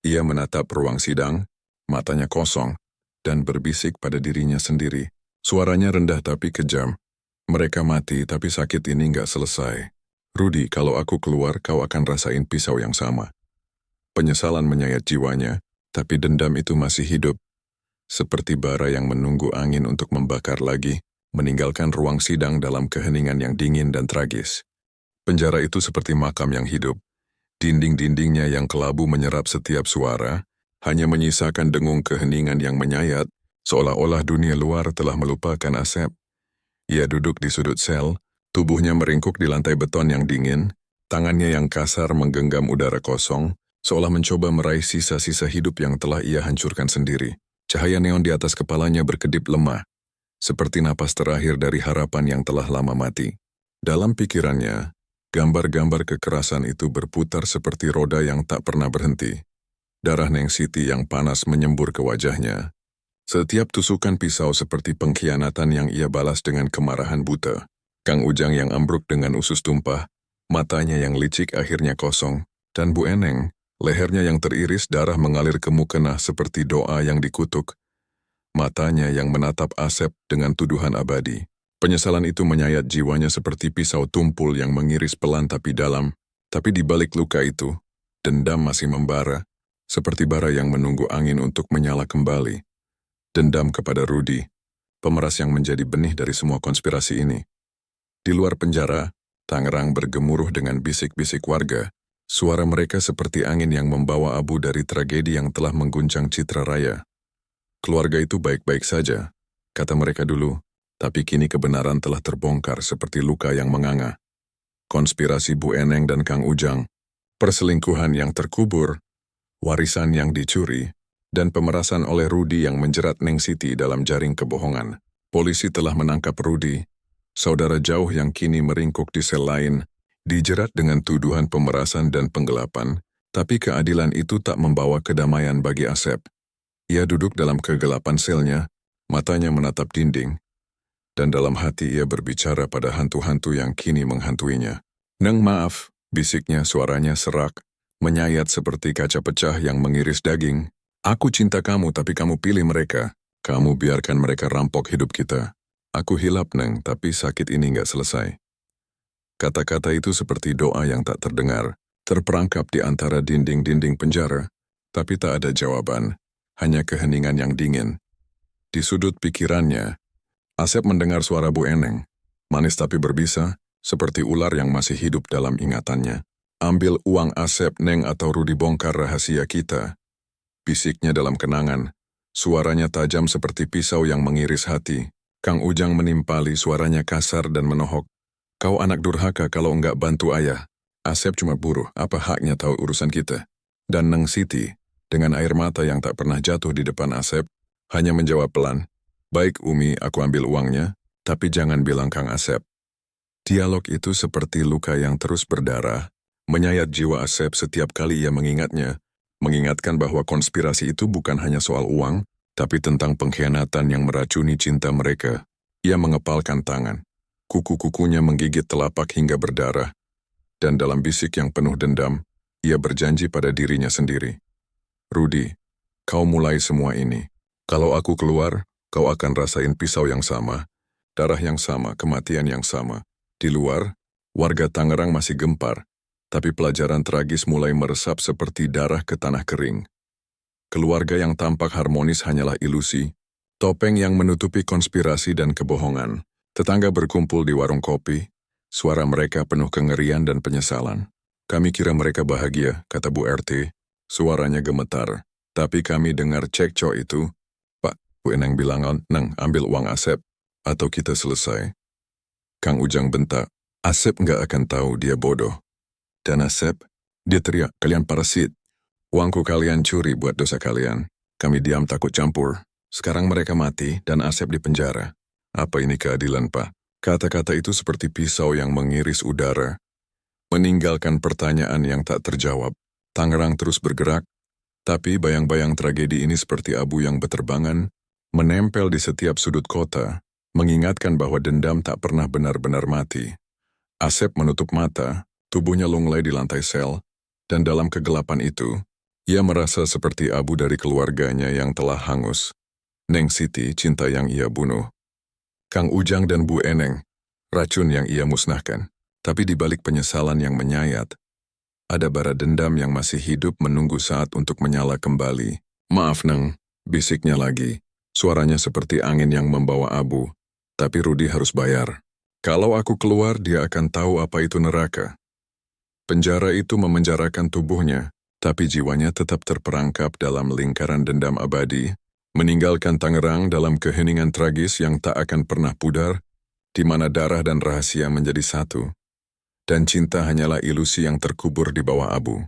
Ia menatap ruang sidang, matanya kosong, dan berbisik pada dirinya sendiri. Suaranya rendah tapi kejam. Mereka mati, tapi sakit ini nggak selesai. Rudi, kalau aku keluar, kau akan rasain pisau yang sama. Penyesalan menyayat jiwanya, tapi dendam itu masih hidup. Seperti bara yang menunggu angin untuk membakar lagi, meninggalkan ruang sidang dalam keheningan yang dingin dan tragis. Penjara itu seperti makam yang hidup. Dinding-dindingnya yang kelabu menyerap setiap suara, hanya menyisakan dengung keheningan yang menyayat, seolah-olah dunia luar telah melupakan Asep. Ia duduk di sudut sel, tubuhnya meringkuk di lantai beton yang dingin, tangannya yang kasar menggenggam udara kosong, seolah mencoba meraih sisa-sisa hidup yang telah ia hancurkan sendiri. Cahaya neon di atas kepalanya berkedip lemah, seperti napas terakhir dari harapan yang telah lama mati. Dalam pikirannya, gambar-gambar kekerasan itu berputar seperti roda yang tak pernah berhenti. Darah Neng Siti yang panas menyembur ke wajahnya. Setiap tusukan pisau seperti pengkhianatan yang ia balas dengan kemarahan buta. Kang Ujang yang ambruk dengan usus tumpah, matanya yang licik akhirnya kosong, dan Bu Eneng, lehernya yang teriris darah mengalir ke mukena seperti doa yang dikutuk. Matanya yang menatap Asep dengan tuduhan abadi. Penyesalan itu menyayat jiwanya seperti pisau tumpul yang mengiris pelan tapi dalam, tapi di balik luka itu, dendam masih membara, seperti bara yang menunggu angin untuk menyala kembali. Dendam kepada Rudi, pemeras yang menjadi benih dari semua konspirasi ini. Di luar penjara, Tangerang bergemuruh dengan bisik-bisik warga. Suara mereka seperti angin yang membawa abu dari tragedi yang telah mengguncang citra raya. Keluarga itu baik-baik saja, kata mereka dulu, tapi kini kebenaran telah terbongkar seperti luka yang menganga. Konspirasi Bu Eneng dan Kang Ujang, perselingkuhan yang terkubur, warisan yang dicuri, dan pemerasan oleh Rudi yang menjerat Neng Siti dalam jaring kebohongan. Polisi telah menangkap Rudi, saudara jauh yang kini meringkuk di sel lain, dijerat dengan tuduhan pemerasan dan penggelapan, tapi keadilan itu tak membawa kedamaian bagi Asep. Ia duduk dalam kegelapan selnya, matanya menatap dinding, dan dalam hati ia berbicara pada hantu-hantu yang kini menghantuinya. Neng maaf, bisiknya suaranya serak, menyayat seperti kaca pecah yang mengiris daging. Aku cinta kamu tapi kamu pilih mereka. Kamu biarkan mereka rampok hidup kita. Aku hilap, Neng, tapi sakit ini nggak selesai. Kata-kata itu seperti doa yang tak terdengar, terperangkap di antara dinding-dinding penjara, tapi tak ada jawaban, hanya keheningan yang dingin. Di sudut pikirannya, Asep mendengar suara Bu Eneng, manis tapi berbisa, seperti ular yang masih hidup dalam ingatannya. Ambil uang Asep, Neng, atau Rudi bongkar rahasia kita. Bisiknya dalam kenangan, suaranya tajam seperti pisau yang mengiris hati. Kang Ujang menimpali, suaranya kasar dan menohok. Kau anak durhaka kalau enggak bantu ayah. Asep cuma buruh, apa haknya tahu urusan kita? Dan Neng Siti, dengan air mata yang tak pernah jatuh di depan Asep, hanya menjawab pelan, baik Umi, aku ambil uangnya, tapi jangan bilang Kang Asep. Dialog itu seperti luka yang terus berdarah, menyayat jiwa Asep setiap kali ia mengingatnya, mengingatkan bahwa konspirasi itu bukan hanya soal uang, tapi tentang pengkhianatan yang meracuni cinta mereka. Ia mengepalkan tangan. Kuku-kukunya menggigit telapak hingga berdarah. Dan dalam bisik yang penuh dendam, ia berjanji pada dirinya sendiri. Rudi, kau mulai semua ini. Kalau aku keluar, kau akan rasain pisau yang sama, darah yang sama, kematian yang sama. Di luar, warga Tangerang masih gempar, tapi pelajaran tragis mulai meresap seperti darah ke tanah kering. Keluarga yang tampak harmonis hanyalah ilusi, topeng yang menutupi konspirasi dan kebohongan. Tetangga berkumpul di warung kopi, suara mereka penuh kengerian dan penyesalan. Kami kira mereka bahagia, kata Bu RT, suaranya gemetar. Tapi kami dengar cekcok itu. Pak, Bu Eneng bilang, Neng, ambil uang Asep, atau kita selesai. Kang Ujang bentak, Asep nggak akan tahu dia bodoh. Dan Asep, dia teriak, kalian parasit. Uangku kalian curi buat dosa kalian. Kami diam takut campur. Sekarang mereka mati dan Asep di penjara. Apa ini keadilan, Pak? Kata-kata itu seperti pisau yang mengiris udara, meninggalkan pertanyaan yang tak terjawab. Tangerang terus bergerak, tapi bayang-bayang tragedi ini seperti abu yang berterbangan, menempel di setiap sudut kota, mengingatkan bahwa dendam tak pernah benar-benar mati. Asep menutup mata, tubuhnya lunglai di lantai sel, dan dalam kegelapan itu, ia merasa seperti abu dari keluarganya yang telah hangus. Neng Siti, cinta yang ia bunuh. Kang Ujang dan Bu Eneng, racun yang ia musnahkan. Tapi di balik penyesalan yang menyayat, ada bara dendam yang masih hidup menunggu saat untuk menyala kembali. Maaf, Neng, bisiknya lagi. Suaranya seperti angin yang membawa abu. Tapi Rudi harus bayar. Kalau aku keluar, dia akan tahu apa itu neraka. Penjara itu memenjarakan tubuhnya, tapi jiwanya tetap terperangkap dalam lingkaran dendam abadi, meninggalkan Tangerang dalam keheningan tragis yang tak akan pernah pudar, di mana darah dan rahasia menjadi satu, dan cinta hanyalah ilusi yang terkubur di bawah abu.